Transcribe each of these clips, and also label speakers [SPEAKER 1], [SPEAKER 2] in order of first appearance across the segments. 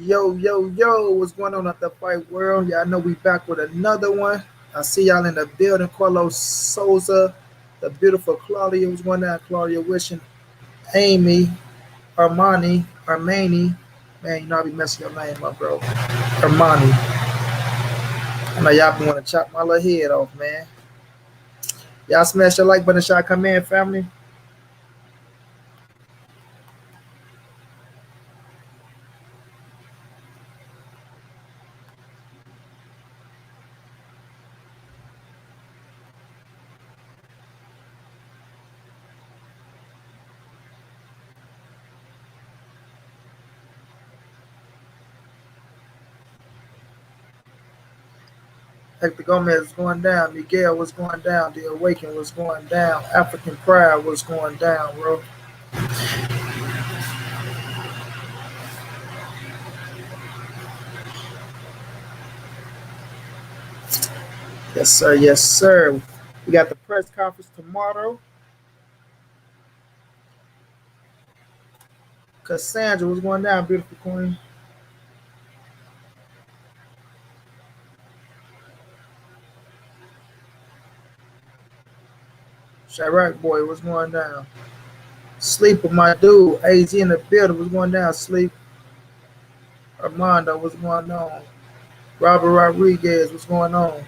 [SPEAKER 1] Yo, yo, yo, what's going on at the fight world? Y'all know we back with another one. I see y'all in the building. Carlos Souza, the beautiful Claudia. What's going on, Claudia? Wishing Amy, Armani. Man, you know I be messing your name up, bro. Armani. I know y'all been want to chop my little head off, man. Y'all smash your like button, shot come in, family. Hector Gomez was going down. Miguel was going down. The Awaken was going down. African Pride was going down, bro. Yes, sir. Yes, sir. We got the press conference tomorrow. Cassandra was going down, beautiful queen. Chirac boy was going down. Sleep with my dude. AZ in the building was going down. Sleep. Armando was going on. Robert Rodriguez was going on.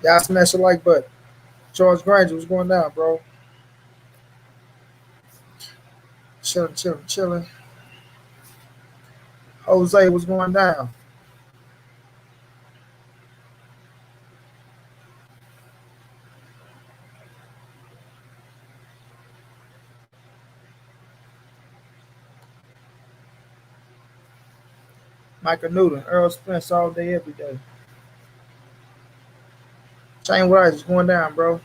[SPEAKER 1] Y'all smash the like button. Charles Granger was going down, bro. Chilling, chilling, chilling. Jose was going down. Michael Newton, Errol Spence all day, every day. Shane Rice was going down, bro.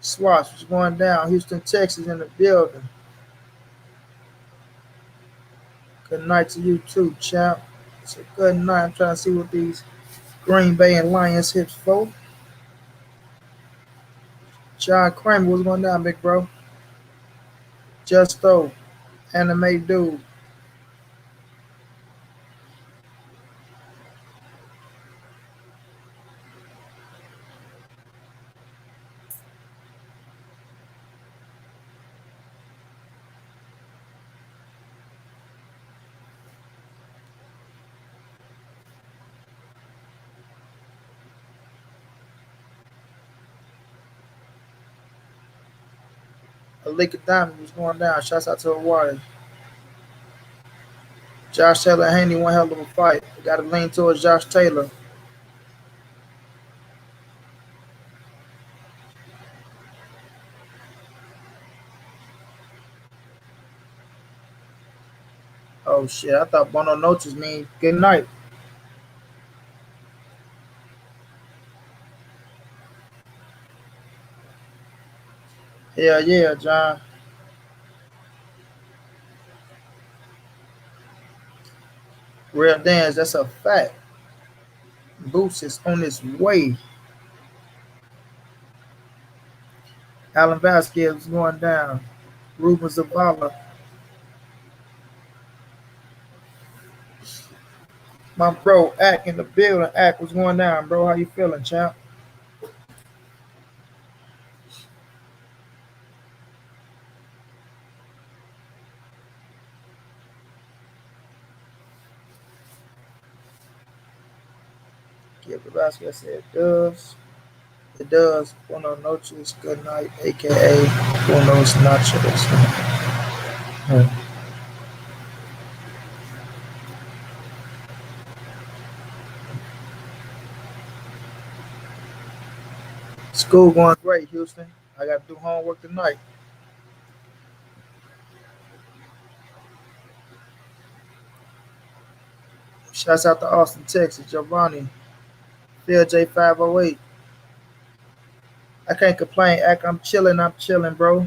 [SPEAKER 1] Swatch was going down. Houston, Texas in the building. Good night to you too, champ. It's a good night. I'm trying to see what these Green Bay and Lions hips for. John Kramer was going down, big bro. Justo, anime dude. Alika Diamond was going down. Shouts out to Hawaii. Josh Taylor and Haney, one hell of a fight. We got to lean towards Josh Taylor. Oh shit, I thought Bono Noches mean good night. Hell yeah, John. Real dance, that's a fact. Boots is on his way. Alan Vasquez was going down. Ruben Zavala. My bro, Ack in the building. Ack was going down, bro. How you feeling, champ? Give the basket said it does. It does. Buenos noches, good night, aka Buenos nachos. School going great, Houston. I got to do homework tonight. Shouts out to Austin, Texas. Giovanni, Phil J508. I can't complain. Act, I'm chilling. I'm chilling, bro.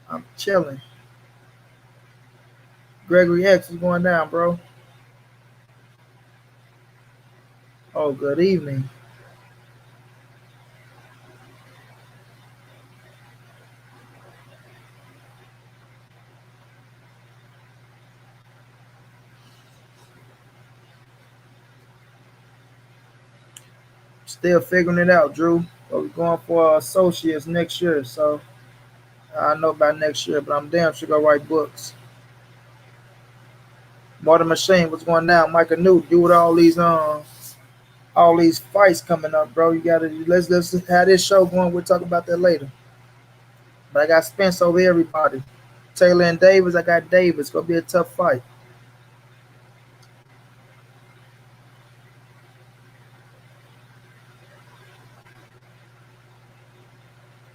[SPEAKER 1] I'm chilling. Gregory X is going down, bro. Oh, good evening. Still figuring it out, Drew. But we're going for associates next year, so I know about next year, but I'm damn sure gonna write books. Martin Machine, what's going down? Micah Newt, you with all these fights coming up, bro. You gotta let's have this show going. We'll talk about that later. But I got Spence over everybody. Taylor and Davis, I got Davis. Gonna be a tough fight.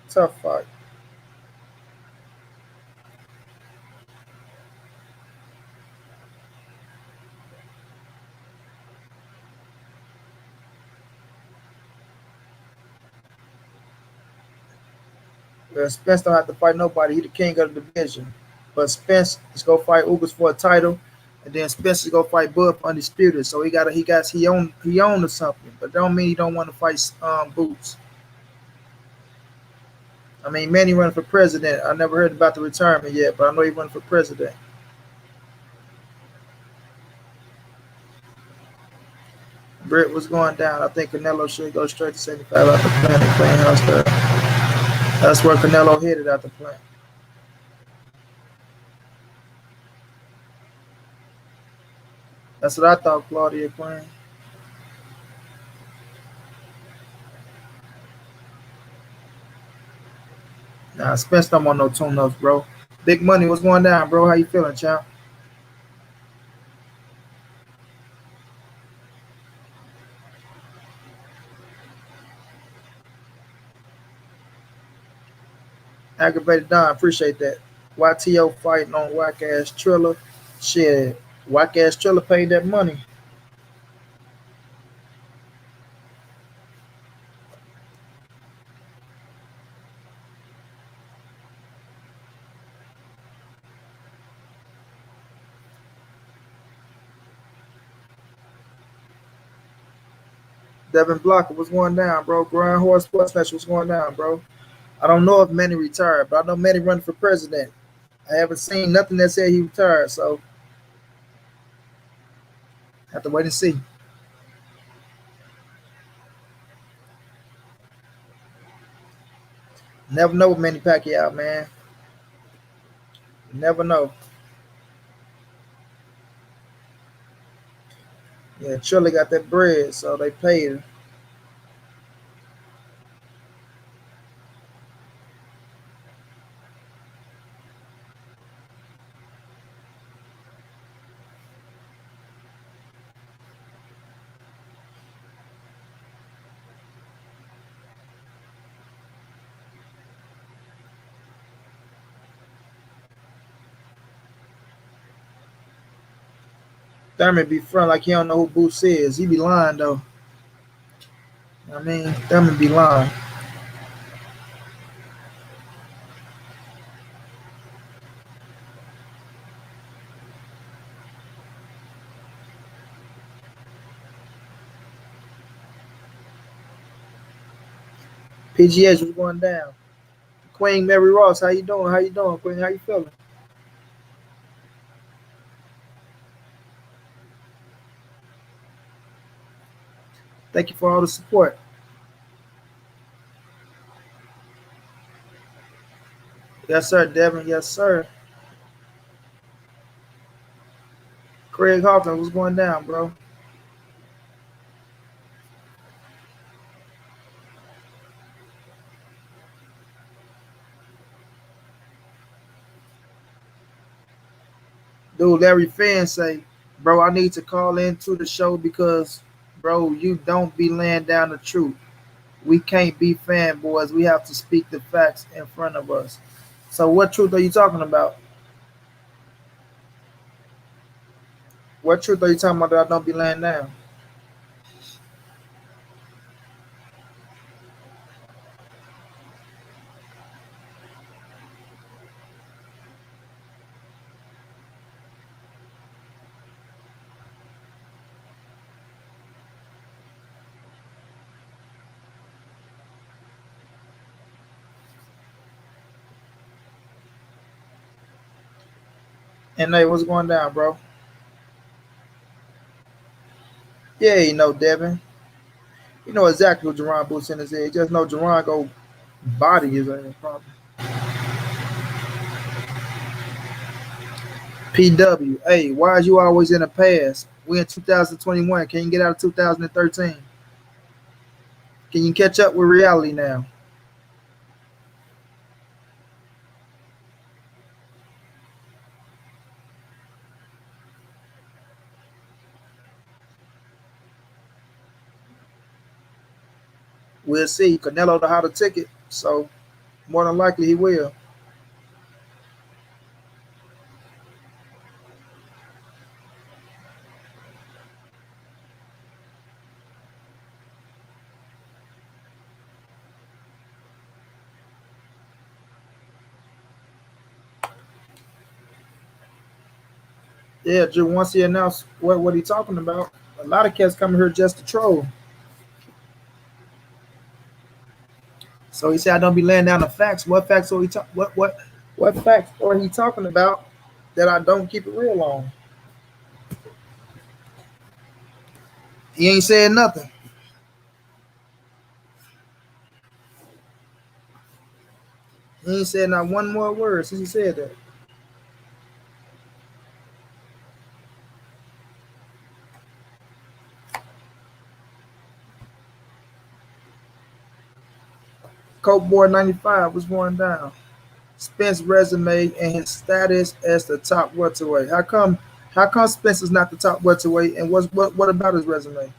[SPEAKER 1] Tough fight. Spence don't have to fight nobody. He the king of the division. But Spence is gonna fight Ugas for a title, and then Spence is gonna fight Bud for undisputed. So he owned or something. But don't mean he don't want to fight Boots. I mean, Manny running for president. I never heard about the retirement yet, but I know he running for president. Britt was going down. I think Canelo should go straight to 75 out the plant and playing house there. That's where Canelo headed out the plant. That's what I thought, Claudia Quinn. Nah, Spence don't want no tune-ups, bro. Big money, what's going down, bro? How you feeling, champ? Aggravated Don, appreciate that. YTO fighting on whack ass Triller. Shit, whack ass Triller paid that money. Devin Blocker, what's going down, bro? Grind Horse Sports Special, what's going down, bro? I don't know if Manny retired, but I know Manny running for president. I haven't seen nothing that said he retired, so have to wait and see. Never know with Manny Pacquiao, man. Never know. Yeah, Triller got that bread, so they paid him. Thurman be front like he don't know who Boots is. He be lying though. I mean, Thurman be lying. PGH was going down. Queen Mary Ross, how you doing? How you doing, Queen? How you feeling? Thank you for all the support. Yes, sir, Devin. Yes, sir. Craig Hawkins, what's going down, bro? Dude, Larry Finn say, bro, I need to call into the show because, bro, you don't be laying down the truth. We can't be fanboys. We have to speak the facts in front of us. So, what truth are you talking about? What truth are you talking about that I don't be laying down? And hey, what's going down, bro? Yeah, you know, Devin. You know exactly what Jerron Boots in his head. Just know Jerron go body his ass, probably. PW. Hey, why is you always in the past? We in 2021. Can you get out of 2013? Can you catch up with reality now? We'll see. Canelo know how to ticket, so more than likely he will. Yeah, just once he announced what he talking about, a lot of cats coming here just to troll. So he said, "I don't be laying down the facts. What facts are he what facts are he talking about that I don't keep it real on?" He ain't saying nothing. He ain't said not one more word since he said that. Coke Boy 95 was going down. Spence resume and his status as the top welterweight. How come Spence is not the top welterweight and what about his resume?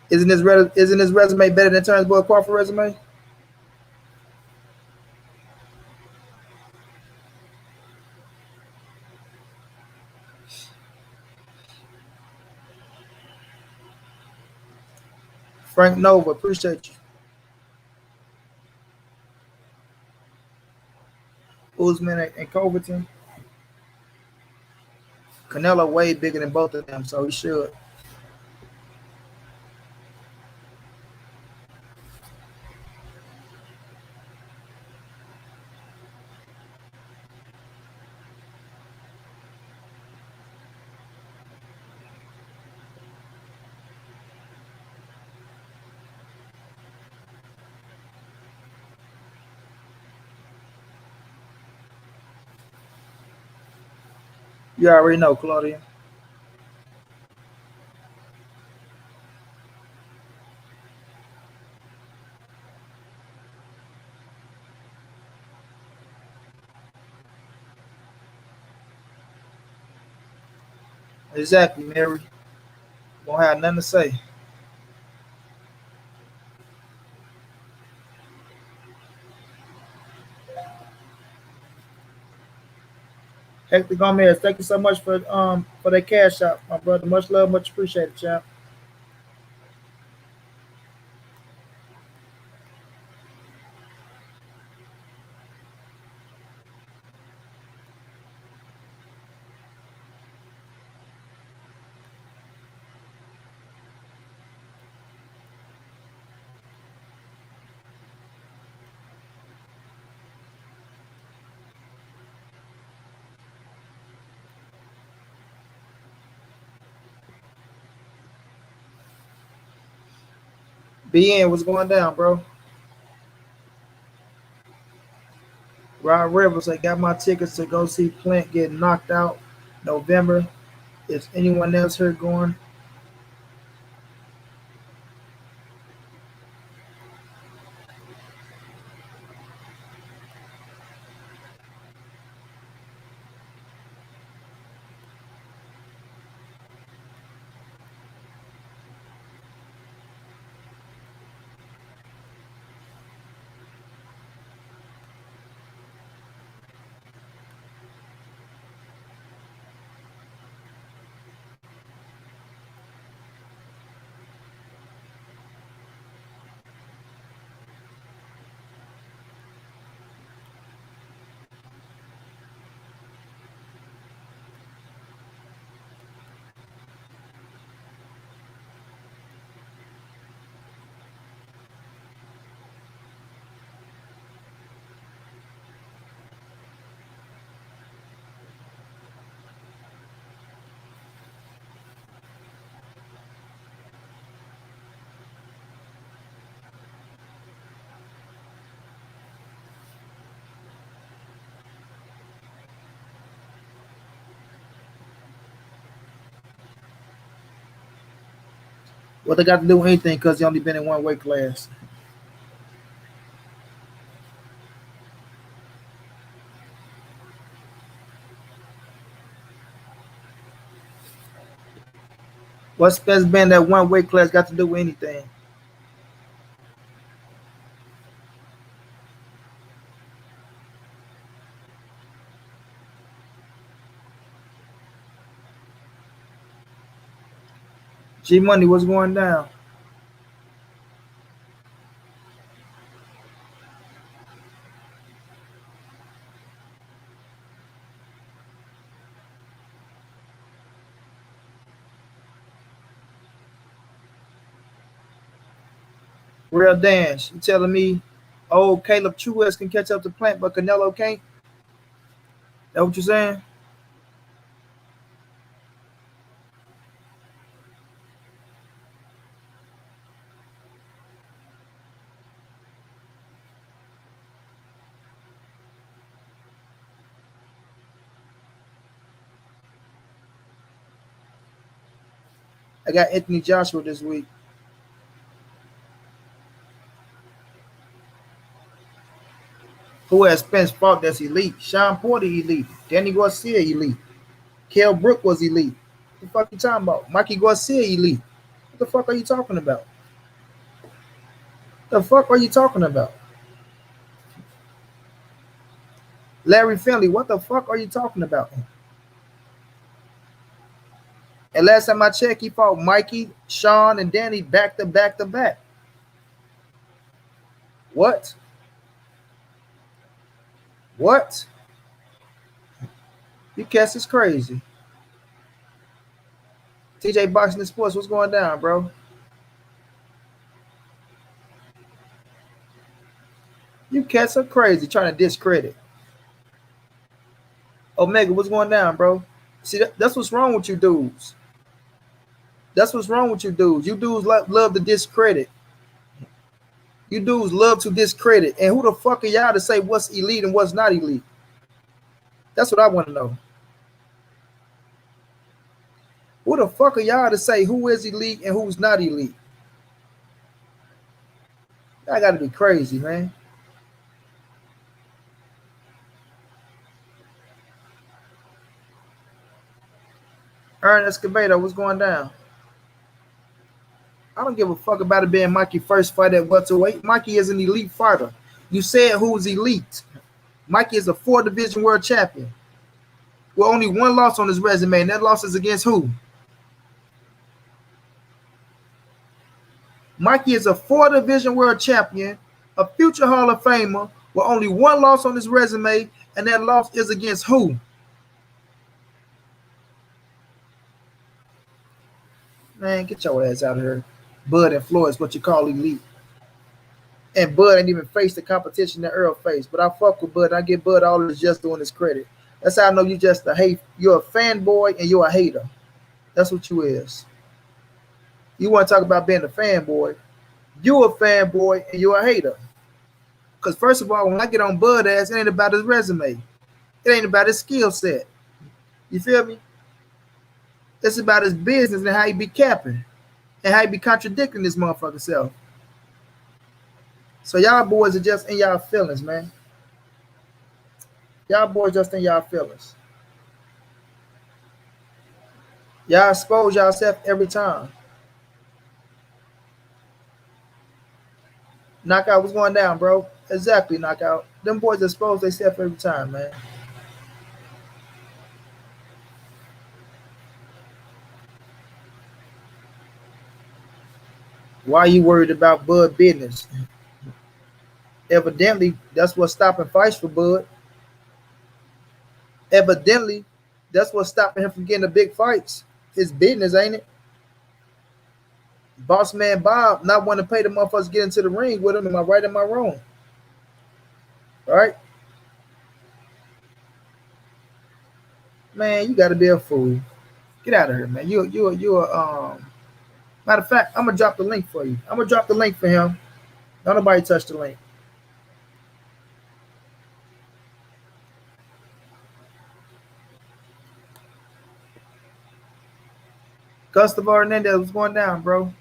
[SPEAKER 1] Isn't his resume better than Turnbull Crawford resume? Frank Nova, appreciate you. Usman and Covington. Canelo way bigger than both of them, so he should. You already know, Claudia. Exactly, Mary. Won't have nothing to say. Hector Gomez, thank you so much for that cash out, my brother. Much love, much appreciated, champ. BN, what's going down, bro? Rod Rivers, I got my tickets to go see Plant get knocked out November. Is anyone else here going? What they got to do with anything because he only been in one weight class. What's Spence been that one weight class got to do with anything? G Money, what's going down? Real dance. You telling me old Caleb Truest can catch up to Plant, but Canelo can't? That what you saying? I got Anthony Joshua this week. Who has Spence fought that's elite? Sean Porter elite. Danny Garcia elite. Kell Brook was elite. What the fuck you talking about? Mikey Garcia elite. What the fuck are you talking about? The fuck are you talking about? Larry Finley, what the fuck are you talking about? And last time I checked, he fought Mikey, Sean, and Danny back to back to back. What? What? You cats is crazy. TJ Boxing and Sports, what's going down, bro? You cats are crazy trying to discredit. Omega, what's going down, bro? See, that's what's wrong with you dudes. That's what's wrong with you dudes. You dudes love to discredit. You dudes love to discredit. And who the fuck are y'all to say what's elite and what's not elite? That's what I want to know. Who the fuck are y'all to say who is elite and who's not elite? I gotta be crazy, man. Ernest Escobedo, what's going down? I don't give a fuck about it being Mikey's first fight at welterweight. Mikey is an elite fighter. You said who's elite. Mikey is a 4-division world champion with only one loss on his resume, and that loss is against who? Mikey is a 4-division world champion, a future Hall of Famer with only one loss on his resume, and that loss is against who? Man, get your ass out of here. Bud and Floyd is what you call elite. And Bud ain't even faced the competition that Errol faced. But I fuck with Bud. I give Bud all of this just doing his credit. That's how I know you just a hate. You're a fanboy and you're a hater. That's what you is. You want to talk about being a fanboy. You're a fanboy and you're a hater. Because first of all, when I get on Bud ass, it ain't about his resume. It ain't about his skill set. You feel me? It's about his business and how he be capping. And how he be contradicting this motherfucking self. So y'all boys are just in y'all feelings, man. Y'all boys just in y'all feelings. Y'all expose yourself every time. Knockout, what's going down, bro? Exactly, Knockout. Them boys expose themselves every time, man. Why are you worried about Bud business? Evidently, that's what's stopping fights for Bud. Evidently, that's what's stopping him from getting the big fights. His business, ain't it? Boss man Bob not wanting to pay the motherfuckers to get into the ring with him. Am I right? Am I wrong? All right? Man, you gotta be a fool. Get out of here, man. You matter of fact, I'm gonna drop the link for you. I'm gonna drop the link for him. Don't nobody touch the link. Gustavo Hernandez, what's going down, bro?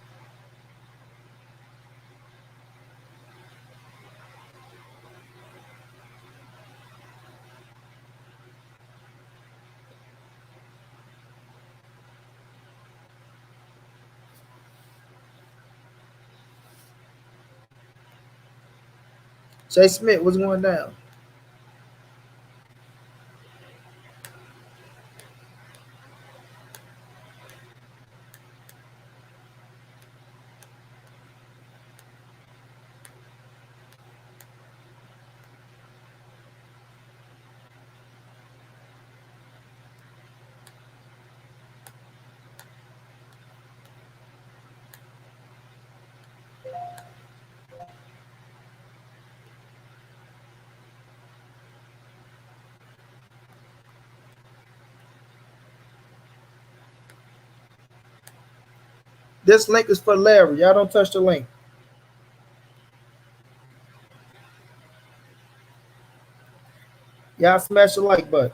[SPEAKER 1] Jay Smith, what's going down? This link is for Larry. Y'all don't touch the link. Y'all smash the like button.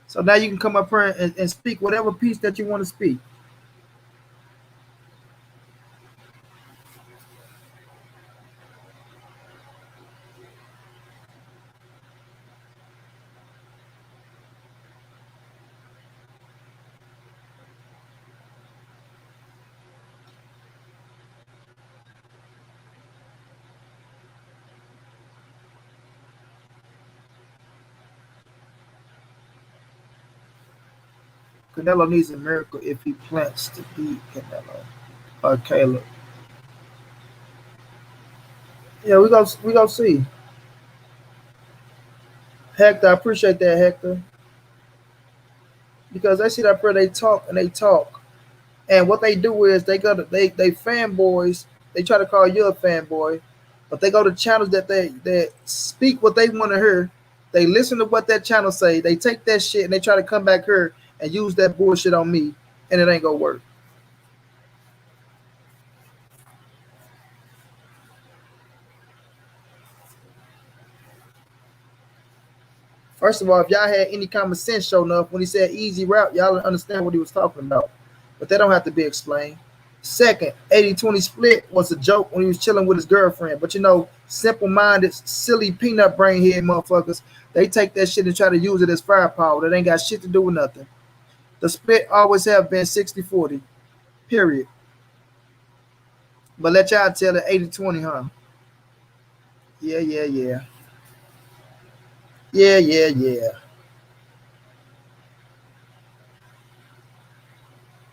[SPEAKER 1] So now you can come up here and speak whatever piece that you want to speak. Canelo needs a miracle if he plans to beat Canelo or Caleb. Yeah, we gonna see. Hector, I appreciate that, Hector. Because they see that prayer, they talk and they talk. And what they do is they fanboys, they try to call you a fanboy, but they go to channels that speak what they want to hear. They listen to what that channel say, they take that shit and they try to come back here and use that bullshit on me, and it ain't gonna work. First of all, if y'all had any common sense show enough when he said easy route, y'all understand what he was talking about. But that don't have to be explained. Second, 80-20 split was a joke when he was chilling with his girlfriend. But you know, simple-minded, silly peanut brain head motherfuckers, they take that shit and try to use it as firepower. That ain't got shit to do with nothing. The split always have been 60-40. Period. But let y'all tell it 80-20, huh? Yeah, yeah, yeah. Yeah, yeah, yeah.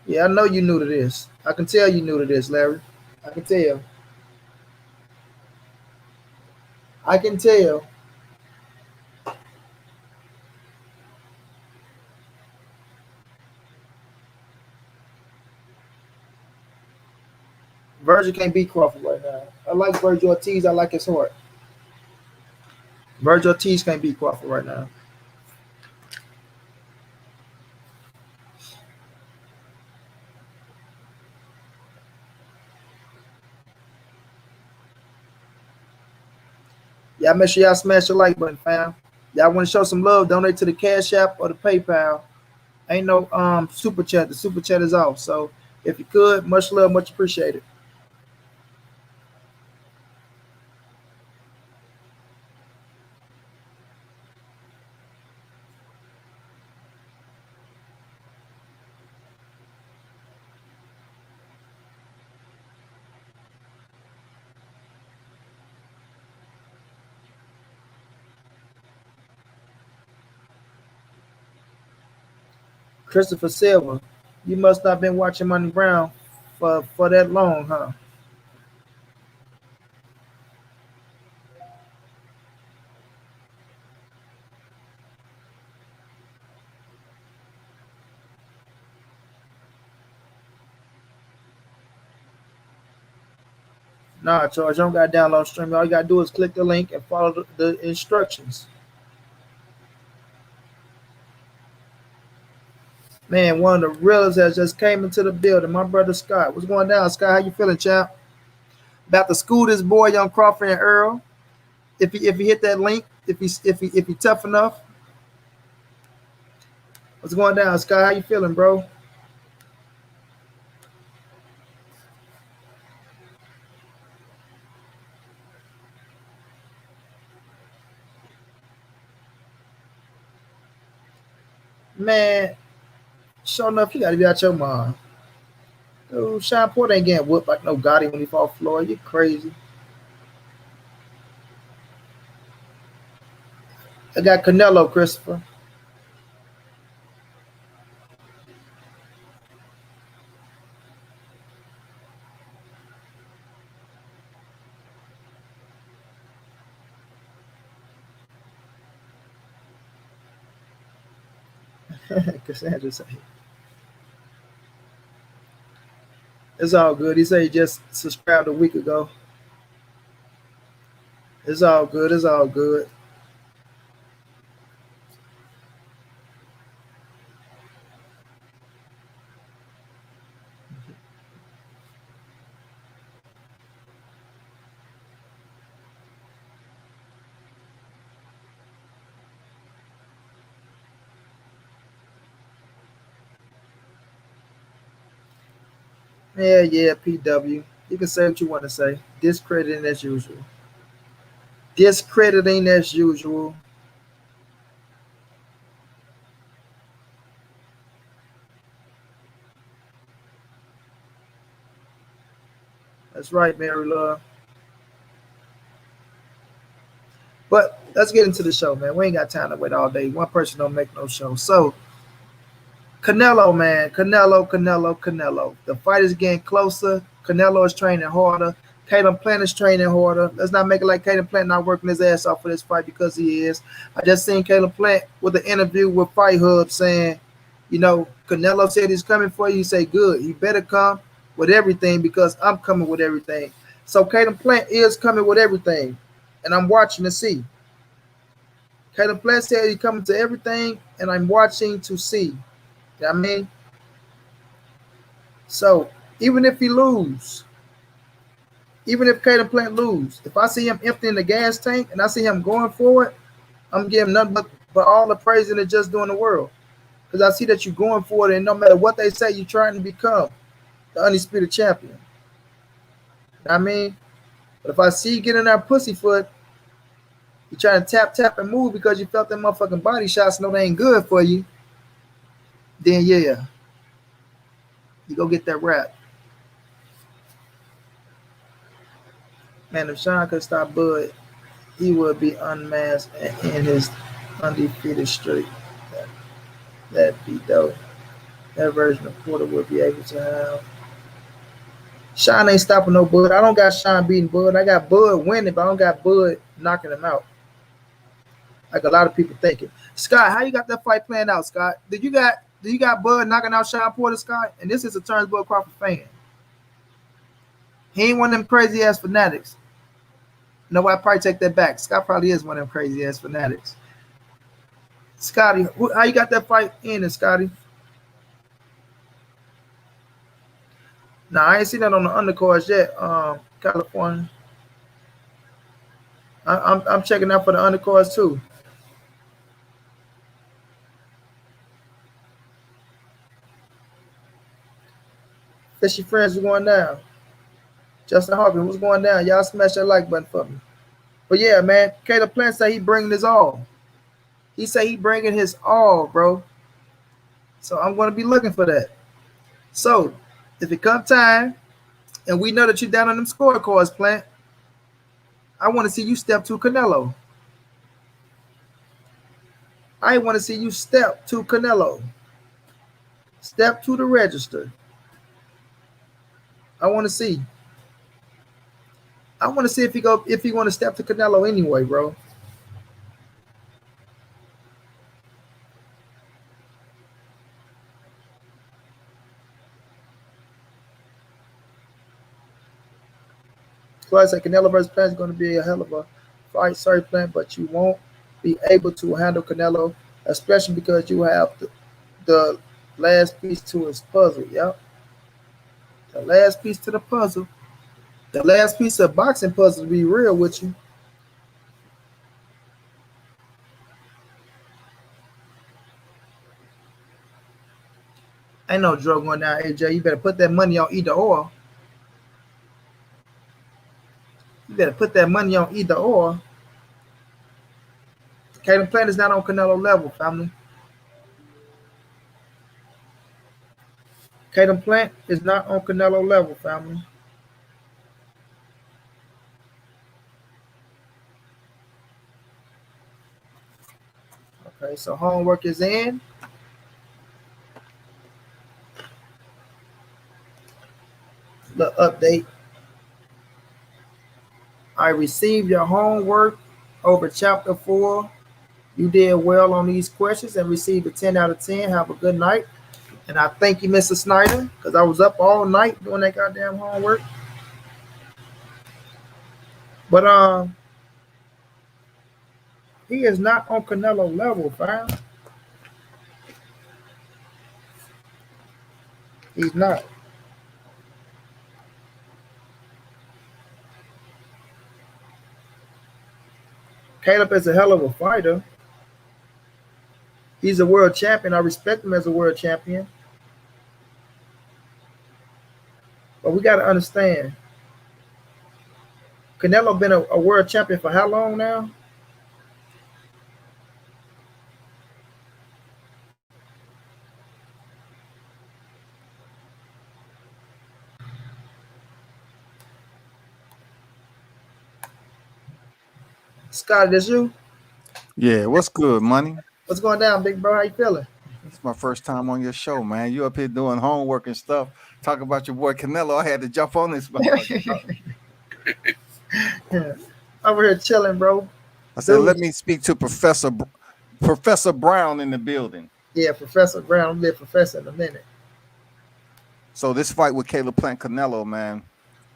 [SPEAKER 1] Yeah, I know you new to this. I can tell you new to this, Larry. I can tell. I can tell. Virgil can't beat Crawford right now. I like Virgil Ortiz. I like his heart. Virgil Ortiz can't beat Crawford right now. Y'all make sure y'all smash the like button, fam. Y'all want to show some love, donate to the Cash App or the PayPal. Ain't no super chat. The super chat is off. So if you could, much love, much appreciated. Christopher Silva, you must not been watching Money Brown for that long, huh? Nah, Charles, you don't got to download stream. All you got to do is click the link and follow the instructions. Man, one of the realest has just came into the building. My brother Scott. What's going down, Scott? How you feeling, champ? About to school this boy, young Crawford and Errol. If he hit that link, if he tough enough. What's going down, Sky? How you feeling, bro? Man, sure enough, you gotta be out your mind. Dude, Sean Porter ain't getting whooped like no Gotti when he fall floor. You crazy. I got Canelo, Christopher. Cassandra say it's all good. He said he just subscribed a week ago. It's all good. It's all good. Yeah, PW. You can say what you want to say. Discrediting as usual. Discrediting as usual. That's right, Mary Love. But let's get into the show, man. We ain't got time to wait all day. One person don't make no show. So Canelo, man. Canelo. The fight is getting closer. Canelo is training harder. Caleb Plant is training harder. Let's not make it like Caleb Plant not working his ass off for this fight, because he is. I just seen Caleb Plant with an interview with Fight Hub saying, Canelo said he's coming for you. He say, good. He better come with everything, because I'm coming with everything. So Caleb Plant is coming with everything, and I'm watching to see. Caleb Plant said he's coming to everything, and I'm watching to see. You know what I mean? So even if he lose, even if Caleb Plant lose, if I see him emptying the gas tank and I see him going forward, I'm giving nothing but all the praise and just doing the world. Because I see that you're going for it, and no matter what they say, you're trying to become the undisputed champion. You know what I mean? But if I see you getting that pussyfoot, you trying to tap, and move because you felt them motherfucking body shots, know they ain't good for you, then yeah, you go get that rap. Man, if Sean could stop Bud, he would be unmasked and in his undefeated streak. That'd be dope. That version of Porter would be able to have. Sean ain't stopping no Bud. I don't got Sean beating Bud. I got Bud winning, but I don't got Bud knocking him out, like a lot of people thinking. Scott, how you got that fight planned out, Scott? Do you got Bud knocking out Sean Porter, Scott? And this is a Turnbull Crawford fan. He ain't one of them crazy ass fanatics. No, I probably take that back. Scott probably is one of them crazy ass fanatics. Scotty, how you got that fight in, Scotty? Nah, I ain't seen that on the undercards yet. California. I'm checking out for the undercards too. Fishy friends, what's going down? Justin Harvey, what's going down? Y'all smash that like button for me. But yeah, man, Caleb Plant say he bringing his all. He say he bringing his all, bro. So I'm going to be looking for that. So if it come time, and we know that you're down on them scorecards, Plant, I want to see you step to Canelo. I want to see you step to Canelo. Step to the register. I want to see. I want to see if he want to step to Canelo anyway, bro. So I say Canelo versus Plant is going to be a hell of a fight. Sorry, Plant, but you won't be able to handle Canelo, especially because you have the last piece to his puzzle. Yep. The last piece to the puzzle. The last piece of boxing puzzle, to be real with you. Ain't no drug going down, AJ. You better put that money on either or. You better put that money on either or. Caleb Plant is not on Canelo level, family. Caleb Plant is not on Canelo level, family. Okay, so homework is in. The update. I received your homework over chapter 4. You did well on these questions and received a 10 out of 10. Have a good night. And I thank you, Mr. Snyder, because I was up all night doing that goddamn homework. But he is not on Canelo level, fam. He's not. Caleb is a hell of a fighter. He's a world champion. I respect him as a world champion. But we got to understand, Canelo been a world champion for how long now? Scott, is you?
[SPEAKER 2] Yeah, what's good, money?
[SPEAKER 1] What's going down, big bro? How you feeling?
[SPEAKER 2] It's my first time on your show, man. You up here doing homework and stuff, talking about your boy Canelo. I had to jump on this.
[SPEAKER 1] Over here chilling, bro.
[SPEAKER 2] I said, let me speak to Professor Brown in the building.
[SPEAKER 1] Yeah, Professor Brown. I'll be a professor in a minute.
[SPEAKER 2] So this fight with Caleb Plant Canelo, man.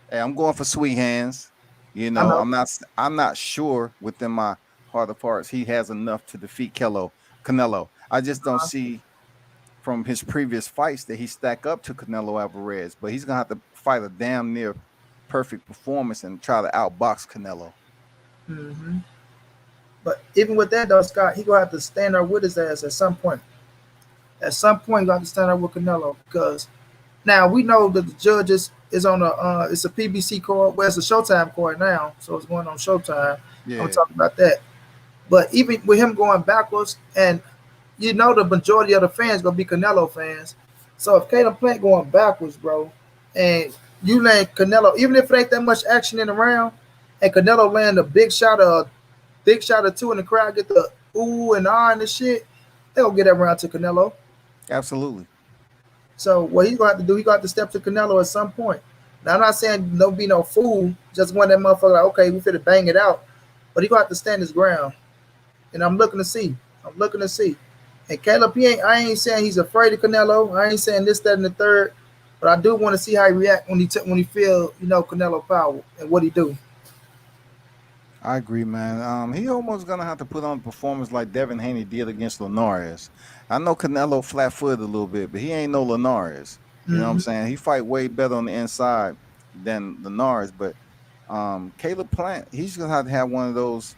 [SPEAKER 2] Hey, I'm going for sweet hands. You know, I'm not sure within my heart of hearts he has enough to defeat Canelo. I just don't see from his previous fights that he stack up to Canelo Alvarez, but he's gonna have to fight a damn near perfect performance and try to outbox Canelo.
[SPEAKER 1] Mm-hmm. But even with that though, Scott, he gonna have to stand up with his ass at some point. At some point, you got to stand up with Canelo because now we know that the judges is on it's a PBC card. Well, it's a Showtime card now, so it's going on Showtime. Yeah. I'm talking about that. But even with him going backwards, and you know the majority of the fans gonna be Canelo fans. So if Caleb Plant going backwards, bro, and you land Canelo, even if it ain't that much action in the round, and Canelo land a big shot or two, and the crowd get the ooh and ah and the shit, they gonna get that round to Canelo.
[SPEAKER 2] Absolutely.
[SPEAKER 1] So what he's gonna have to do, he gonna have to step to Canelo at some point. Now I'm not saying don't be no fool, just want that motherfucker like, okay, we finna bang it out, but he gonna have to stand his ground. And I'm looking to see. And Caleb, I ain't saying he's afraid of Canelo. I ain't saying this, that, and the third. But I do want to see how he react when he feel, Canelo power and what he do.
[SPEAKER 2] I agree, man. He almost gonna have to put on a performance like Devin Haney did against Linares. I know Canelo flat-footed a little bit, but he ain't no Linares. You know what I'm saying? He fight way better on the inside than Linares. But Caleb Plant, he's gonna have to have one of those.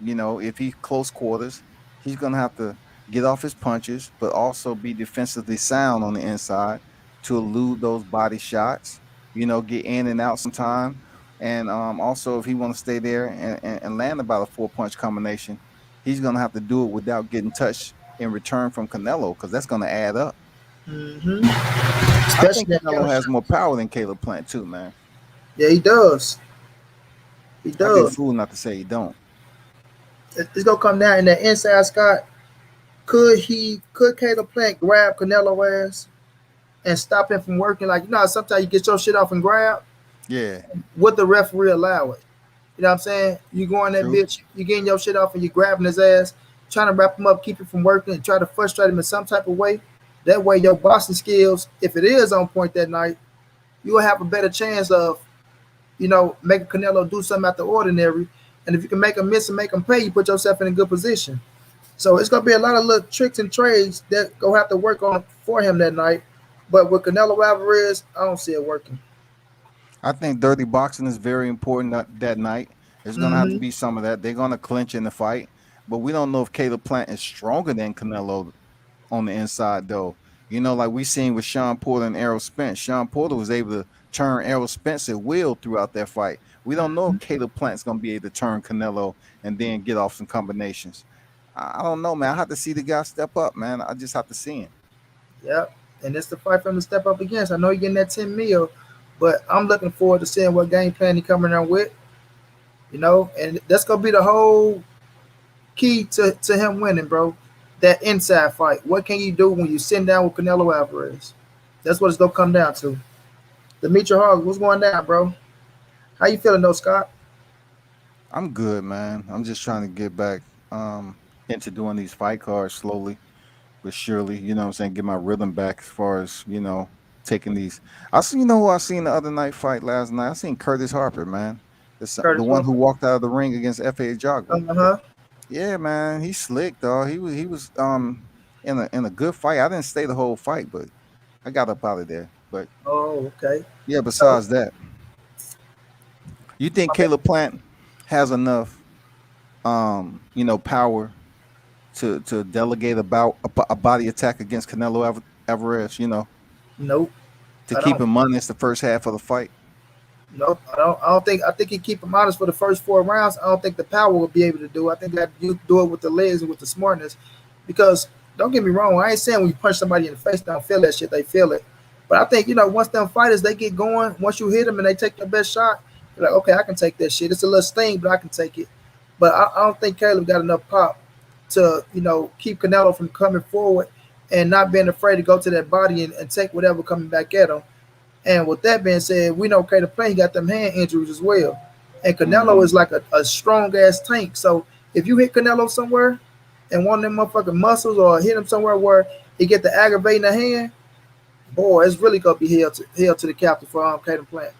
[SPEAKER 2] If he's close quarters, he's going to have to get off his punches, but also be defensively sound on the inside to elude those body shots, get in and out sometime. And also, if he want to stay there and land about a 4-punch combination, he's going to have to do it without getting touched in return from Canelo, because that's going to add up.
[SPEAKER 1] Mm-hmm.
[SPEAKER 2] I think Canelo has more power than Caleb Plant too, man.
[SPEAKER 1] Yeah, he does.
[SPEAKER 2] I'd be a fool not to say he don't.
[SPEAKER 1] It's gonna come down in the inside, Scott. Could Caleb Plant grab Canelo ass and stop him from working? Like, sometimes you get your shit off and grab.
[SPEAKER 2] Yeah.
[SPEAKER 1] Would the referee allow it? You know what I'm saying? You go in that bitch, you getting your shit off and you grabbing his ass, trying to wrap him up, keep him from working, and try to frustrate him in some type of way. That way your boxing skills, if it is on point that night, you will have a better chance of, making Canelo do something out the ordinary. And if you can make him miss and make him pay, you put yourself in a good position. So it's going to be a lot of little tricks and trades that going to have to work on for him that night. But with Canelo Alvarez, I don't see it working.
[SPEAKER 2] I think dirty boxing is very important that night. There's gonna have to
[SPEAKER 1] Mm-hmm.
[SPEAKER 2] be some of that. They're gonna clinch in the fight, but we don't know if Caleb Plant is stronger than Canelo on the inside though. Like we seen with Sean Porter and Errol Spence. Sean Porter was able to turn Errol Spence at will throughout that fight. We don't know if Caleb Plant's gonna be able to turn Canelo and then get off some combinations. I don't know, man. I have to see the guy step up, man. I just have to see him.
[SPEAKER 1] Yep. And it's the fight for him to step up against. I know you're getting that 10 mil, but I'm looking forward to seeing what game plan he coming out with. And that's gonna be the whole key to him winning, bro. That inside fight. What can you do when you sit down with Canelo Alvarez? That's what it's gonna come down to. Demetri Hall, what's going down, bro? How you feeling though, Scott?
[SPEAKER 2] I'm good, man. I'm just trying to get back into doing these fight cards slowly but surely. You know what I'm saying? Get my rhythm back as far as, taking these. I see, who I seen the other night fight last night? I seen Curtis Harper, man. The
[SPEAKER 1] Curtis
[SPEAKER 2] one who
[SPEAKER 1] Walker.
[SPEAKER 2] walked out of the ring against F.A. Jogba.
[SPEAKER 1] Uh-huh.
[SPEAKER 2] Yeah, man. He's slick, dog. He was in a good fight. I didn't stay the whole fight, but I got up out of there. But
[SPEAKER 1] Oh, okay.
[SPEAKER 2] yeah,
[SPEAKER 1] So
[SPEAKER 2] besides that, you think Caleb Plant has enough power to delegate about a body attack against Canelo Alvarez,
[SPEAKER 1] nope.
[SPEAKER 2] to
[SPEAKER 1] I
[SPEAKER 2] keep
[SPEAKER 1] don't.
[SPEAKER 2] him honest the first half of the fight.
[SPEAKER 1] Nope. I don't. I don't think. I think he keep him honest for the first 4 rounds. I don't think the power will be able to do. I think that you do it with the legs and with the smartness. Because don't get me wrong, I ain't saying when you punch somebody in the face, they don't feel that shit. They feel it. But I think once them fighters they get going, once you hit them and they take their best shot, you're like, okay, I can take that shit. It's a little sting, but I can take it. But I don't think Caleb got enough pop to keep Canelo from coming forward and not being afraid to go to that body and take whatever coming back at him. And with that being said, we know Cater Payne got them hand injuries as well. And Canelo
[SPEAKER 2] Hmm.
[SPEAKER 1] is like a strong ass tank. So if you hit Canelo somewhere and one of them motherfucking muscles or hit him somewhere where he get the aggravating the hand, boy, it's really gonna be hell to the captain for Cater Plant.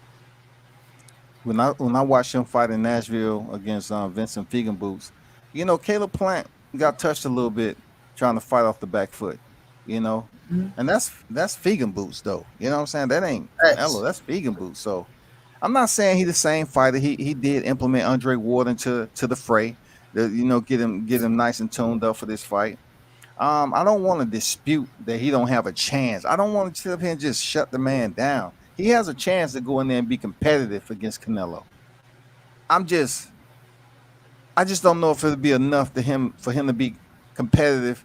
[SPEAKER 2] When I watched him fight in Nashville against Vincent Boots, Caleb Plant got touched a little bit trying to fight off the back foot, you know,
[SPEAKER 1] Mm-hmm.
[SPEAKER 2] and that's Boots though. You know what I'm saying? That ain't Canelo.
[SPEAKER 1] Facts.
[SPEAKER 2] That's Boots. So I'm not saying he's the same fighter. He did implement Andre Ward into the fray. Get him nice and tuned up for this fight. I don't want to dispute that he don't have a chance. I don't want to sit up here and just shut the man down. He has a chance to go in there and be competitive against Canelo. I'm just I just don't know if it'll be enough for him to be competitive,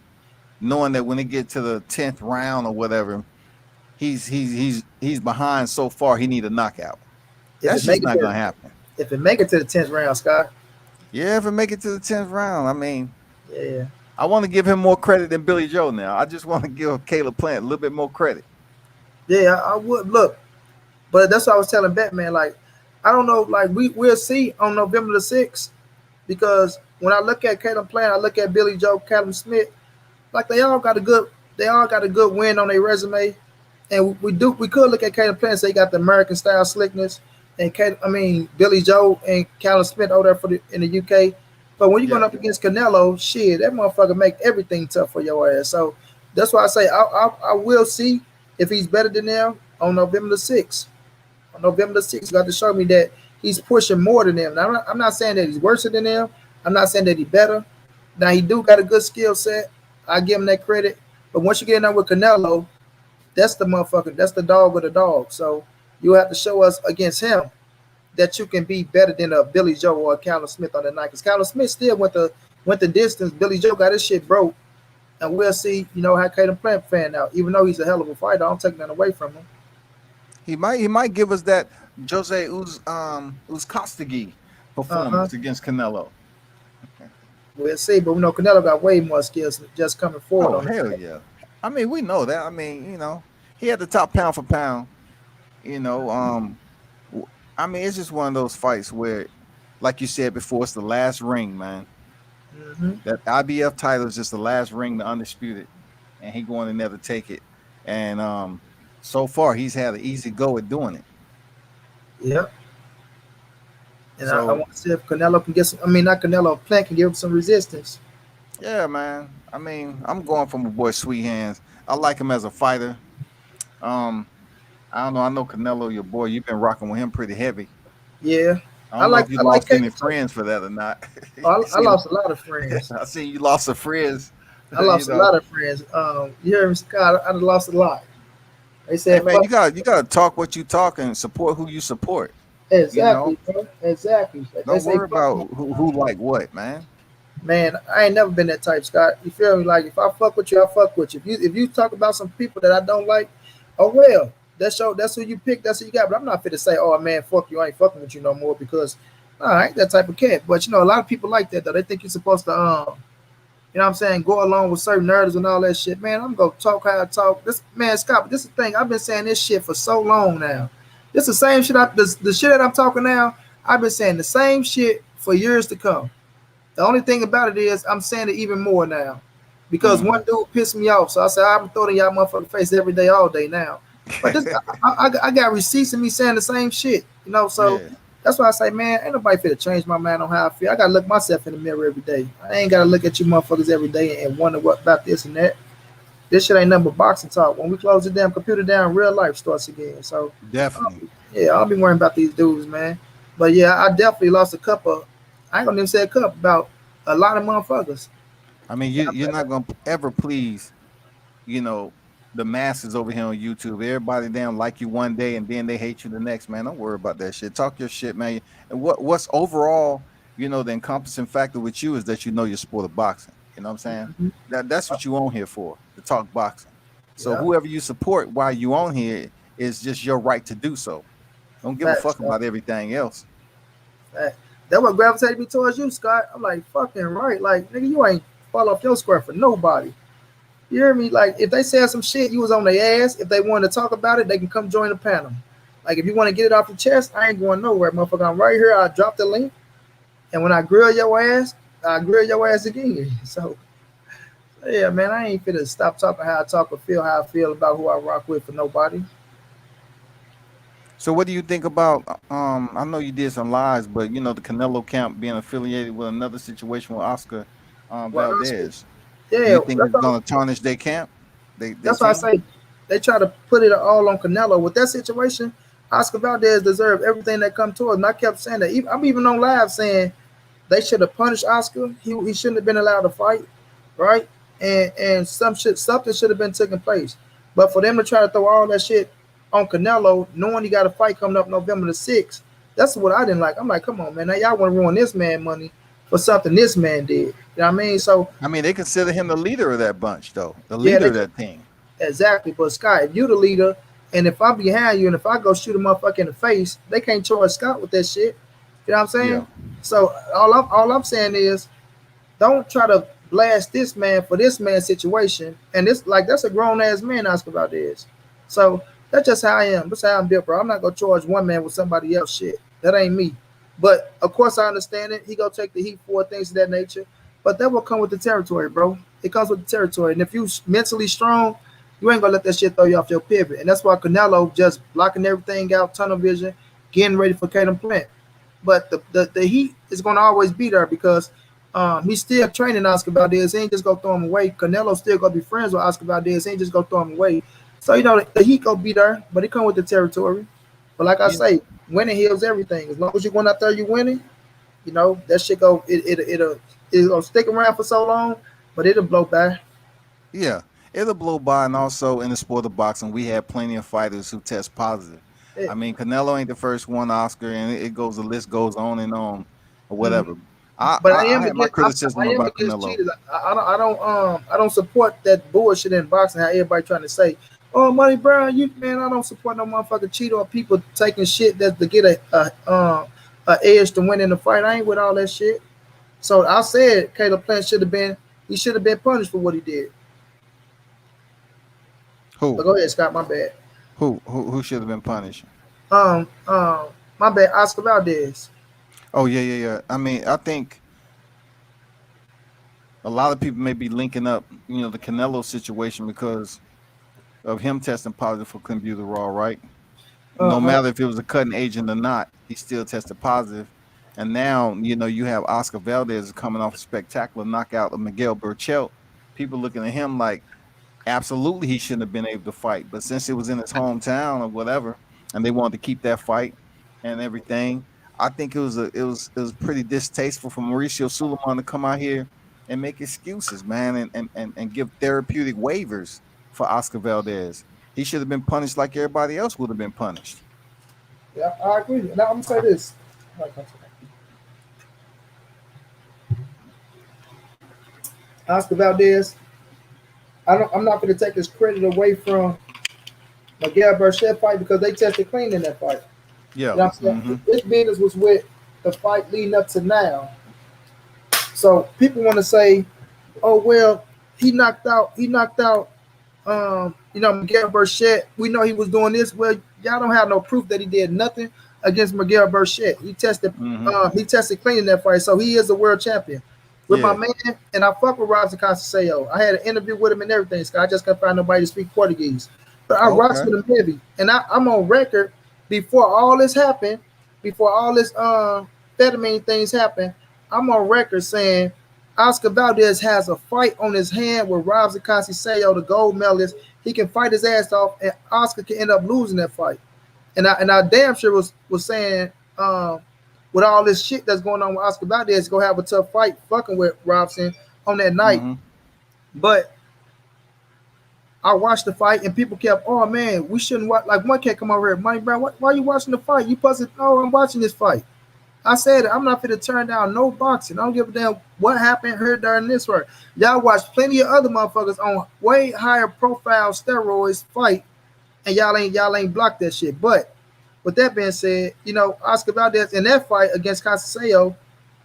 [SPEAKER 2] knowing that when it get to the 10th round or whatever, he's behind so far. He need a knockout.
[SPEAKER 1] If
[SPEAKER 2] That's
[SPEAKER 1] it
[SPEAKER 2] just
[SPEAKER 1] make it
[SPEAKER 2] not
[SPEAKER 1] to
[SPEAKER 2] gonna happen.
[SPEAKER 1] if it make it to the 10th round, Scott,
[SPEAKER 2] Yeah, if it make it to the 10th round, I mean,
[SPEAKER 1] yeah,
[SPEAKER 2] I want to give him more credit than Billy Joe now. I just want to give Caleb Plant a little bit more credit.
[SPEAKER 1] yeah, I would look. But that's what I was telling Batman. Like, I don't know. Like, we'll see on November the 6th because when I look at Caleb Plant, I look at Billy Joe, Callum Smith. Like they all got a good win on their resume, and we could look at Caleb Plant and say he got the American style slickness, and Billy Joe and Callum Smith over there in the UK. But when you're going
[SPEAKER 2] Yeah.
[SPEAKER 1] up against Canelo, shit, that motherfucker make everything tough for your ass. So that's why I say I will see if he's better than them on November the 6th. On November the 6th, you got to show me that he's pushing more than them. Now, I'm not saying that he's worse than them. I'm not saying that he's better. Now, he do got a good skill set. I give him that credit. But once you get in there with Canelo, that's the motherfucker. That's the dog with the dog. So you have to show us against him that you can be better than a Billy Joe or a Callum Smith on the night. Because Callum Smith still went the distance. Billy Joe got his shit broke. And we'll see, how Caden Plant fan out. Even though he's a hell of a fighter, I don't take that away from him.
[SPEAKER 2] He might give us that Jose Uzkostigi
[SPEAKER 1] Uh-huh.
[SPEAKER 2] performance against Canelo.
[SPEAKER 1] We'll see, but we know Canelo got way more skills just coming forward
[SPEAKER 2] Oh
[SPEAKER 1] on
[SPEAKER 2] hell
[SPEAKER 1] it.
[SPEAKER 2] yeah! I mean, we know that. I mean, he had the top pound for pound. You know, I mean, it's just one of those fights where, like you said before, it's the last ring, man.
[SPEAKER 1] Hmm.
[SPEAKER 2] That IBF title is just the last ring, the undisputed, and he going to never take it. And so far, he's had an easy go at doing it.
[SPEAKER 1] Yeah, and I
[SPEAKER 2] So
[SPEAKER 1] want to see if Canelo can get some. I mean, not Canelo, Plant can give him some resistance.
[SPEAKER 2] yeah, man. I mean, I'm going for my boy Sweet Hands. I like him as a fighter. Um, I don't know. I know Canelo, your boy. You've been rocking with him pretty heavy.
[SPEAKER 1] Yeah,
[SPEAKER 2] I don't know if you
[SPEAKER 1] I like
[SPEAKER 2] lost any
[SPEAKER 1] Caleb too.
[SPEAKER 2] friends for that or not.
[SPEAKER 1] Oh,
[SPEAKER 2] You
[SPEAKER 1] I
[SPEAKER 2] see,
[SPEAKER 1] lost a lot of friends.
[SPEAKER 2] I see you lost some friends.
[SPEAKER 1] I
[SPEAKER 2] You
[SPEAKER 1] lost a
[SPEAKER 2] know,
[SPEAKER 1] lot of friends. You hear me, Scott? I lost a lot. They
[SPEAKER 2] hey
[SPEAKER 1] said,
[SPEAKER 2] man,
[SPEAKER 1] "Fuck."
[SPEAKER 2] you gotta talk what you talk and support who you support. You know,
[SPEAKER 1] Exactly, bro. Exactly. They
[SPEAKER 2] don't
[SPEAKER 1] say,
[SPEAKER 2] worry
[SPEAKER 1] "Fuck
[SPEAKER 2] about
[SPEAKER 1] me."
[SPEAKER 2] who like what, man.
[SPEAKER 1] Man, I ain't never been that type, Scott. You feel me? Like if I fuck with you, I fuck with you. If you talk about some people that I don't like, oh well, that's who you pick, that's who you got. But I'm not fit to say, oh man, fuck you, I ain't fucking with you no more because nah, I ain't that type of cat. But you know, a lot of people like that though. They think you're supposed to you know what I'm saying, go along with certain nerds and all that shit. Man, I'm gonna talk how I talk. This man, Scott, but this is the thing. I've been saying this shit for so long now. This the same shit the shit that I'm talking now, I've been saying the same shit for years to come. The only thing about it is I'm saying it even more now. Because
[SPEAKER 2] Hmm.
[SPEAKER 1] one dude pissed me off. So I said, I'm throwing y'all motherfucking face every day, all day now. But this I got receipts of me saying the same shit. You know, so
[SPEAKER 2] Yeah.
[SPEAKER 1] that's why I say, man, ain't nobody fit to change my mind on how I feel. I gotta look myself in the mirror every day. I ain't gotta look at you motherfuckers every day and wonder what about this and that. This shit ain't nothing but boxing talk. When we close the damn computer down, real life starts again. So
[SPEAKER 2] Definitely.
[SPEAKER 1] yeah, I'll be worrying about these dudes, man. But yeah, I definitely lost a couple. I ain't gonna even say a couple, about a lot of motherfuckers.
[SPEAKER 2] I mean, you're not gonna ever please, you know, the masses over here on YouTube. Everybody damn like you one day and then they hate you the next. Man, don't worry about that shit. Talk your shit, man. And what's overall, the encompassing factor with you is that you know your sport of boxing. You know what I'm saying?
[SPEAKER 1] Mhm.
[SPEAKER 2] That's what you on here for, to talk boxing. So
[SPEAKER 1] Yeah,
[SPEAKER 2] whoever you support while you on here is just your right to do so. Don't give a
[SPEAKER 1] facts,
[SPEAKER 2] fuck
[SPEAKER 1] Scott.
[SPEAKER 2] about everything else.
[SPEAKER 1] Fact. That what gravitated me towards you, Scott. I'm like, fucking right. Like, nigga, you ain't fall off your square for nobody. You hear me? Like, if they said some shit, you was on their ass. If they wanted to talk about it, they can come join the panel. Like, if you want to get it off your chest, I ain't going nowhere, motherfucker. I'm right here. I drop the link. And when I grill your ass, I grill your ass again. So, yeah, man, I ain't finna stop talking how I talk or feel how I feel about who I rock with for nobody.
[SPEAKER 2] So what do you think about I know you did some lies, but the Canelo camp being affiliated with another situation with Oscar
[SPEAKER 1] Well, Oscar,
[SPEAKER 2] Valdez. Do
[SPEAKER 1] yeah,
[SPEAKER 2] you think it's gonna tarnish their camp? They
[SPEAKER 1] that's why I
[SPEAKER 2] team?
[SPEAKER 1] say they try to put it all on Canelo. With that situation, Oscar Valdez deserved everything that come to us. And I kept saying that. I'm even on live saying they should have punished Oscar. He shouldn't have been allowed to fight, right? And something should have been taking place. But for them to try to throw all that shit on Canelo, knowing he got a fight coming up November the 6th, that's what I didn't like. I'm like, come on, man. Now y'all want to ruin this man money for something this man did. You know what I mean? So
[SPEAKER 2] I mean, they consider him the leader of that bunch, though. The
[SPEAKER 1] yeah,
[SPEAKER 2] leader
[SPEAKER 1] they
[SPEAKER 2] of
[SPEAKER 1] do.
[SPEAKER 2] that team.
[SPEAKER 1] Exactly. But Scott, if you the leader, and if I'm behind you, and if I go shoot a motherfucker in the face, they can't charge Scott with that shit. You know what I'm
[SPEAKER 2] Yeah.
[SPEAKER 1] saying? So all I'm saying is, don't try to blast this man for this man's situation. And this like that's a grown ass man asking about this. So that's just how I am. That's how I'm built, bro. I'm not gonna charge one man with somebody else shit. That ain't me. But of course I understand it. He gonna take the heat for things of that nature. But that will come with the territory, bro. It comes with the territory. And if you mentally strong, you ain't gonna let that shit throw you off your pivot. And that's why Canelo just blocking everything out, tunnel vision, getting ready for Caden Plant. But the heat is gonna always be there because he's still training Oscar Valdez. He ain't just gonna throw him away. Canelo still gonna be friends with Oscar Valdez. He ain't just gonna throw him away. So the heat gonna be there, but it come with the territory. But like I
[SPEAKER 2] You,
[SPEAKER 1] say, winning heals everything. As long as you're going out there, you winning. That shit go it'll stick around for so long, but it'll blow by.
[SPEAKER 2] yeah. It'll blow by, and also in the sport of boxing, we have plenty of fighters who test positive.
[SPEAKER 1] Yeah.
[SPEAKER 2] I mean, Canelo ain't the first one, Oscar, and it goes. The list goes on or
[SPEAKER 1] Mhm.
[SPEAKER 2] whatever. I,
[SPEAKER 1] But
[SPEAKER 2] I I had my
[SPEAKER 1] I
[SPEAKER 2] criticism
[SPEAKER 1] am
[SPEAKER 2] about
[SPEAKER 1] against
[SPEAKER 2] Canelo.
[SPEAKER 1] cheaters. I don't support that bullshit in boxing. How everybody trying to say, oh, Money Brown, you man, I don't support no motherfucking cheater or people taking shit that to get a edge to win in the fight. I ain't with all that shit. So I said Caleb Plant he should have been punished for what he did. But
[SPEAKER 2] Who
[SPEAKER 1] go ahead, Scott. My bad.
[SPEAKER 2] who should have been punished?
[SPEAKER 1] Um um my bad. Oscar Valdez.
[SPEAKER 2] Oh yeah. I mean, I think a lot of people may be linking up, the Canelo situation because of him testing positive for clenbuterol, right? No
[SPEAKER 1] Uh
[SPEAKER 2] matter if it was a cutting agent or not, he still tested positive. And now, you have Oscar Valdez coming off a spectacular knockout of Miguel Burchelt. People looking at him like, absolutely he shouldn't have been able to fight. But since it was in his hometown or whatever, and they wanted to keep that fight and everything, I think it was pretty distasteful for Mauricio Suleiman to come out here and make excuses, man, and give therapeutic waivers for Oscar Valdez. He should have been punished like everybody else would have been punished.
[SPEAKER 1] Yeah, I agree. Now I'm gonna say this. Oscar Valdez, I'm not gonna take his credit away from Miguel Burchett fight because they tested clean in that fight.
[SPEAKER 2] Yeah.
[SPEAKER 1] You know what I'm saying? His business was with the fight leading up to now. So people want to say, "Oh well, he knocked out. Miguel Burchett. We know he was doing this." Well, y'all don't have no proof that he did nothing against Miguel Burchett. He tested clean in that fight, so he is a world champion. With my man, and I fuck with Robson Conceição. I had an interview with him and everything. So I just couldn't find nobody to speak Portuguese, but I rocks with him heavy, and I'm on record before all this happened, before all this amphetamine things happened. I'm on record saying Oscar Valdez has a fight on his hand with Robson Conceição, the gold medalist. He can fight his ass off, and Oscar can end up losing that fight. And I damn sure was saying, with all this shit that's going on with Oscar Valdez, gonna have a tough fight fucking with Robson on that night. But I watched the fight, and people kept, "Oh man, we shouldn't watch." Like one cat come over here, "Money Brown, why are you watching the fight? You supposed to?" "Oh, I'm watching this fight." I said, "I'm not going to turn down no boxing. I don't give a damn what happened here during this fight. Y'all watch plenty of other motherfuckers on way higher profile steroids fight, and y'all ain't blocked that shit." But with that being said, Oscar Valdez in that fight against Conceição,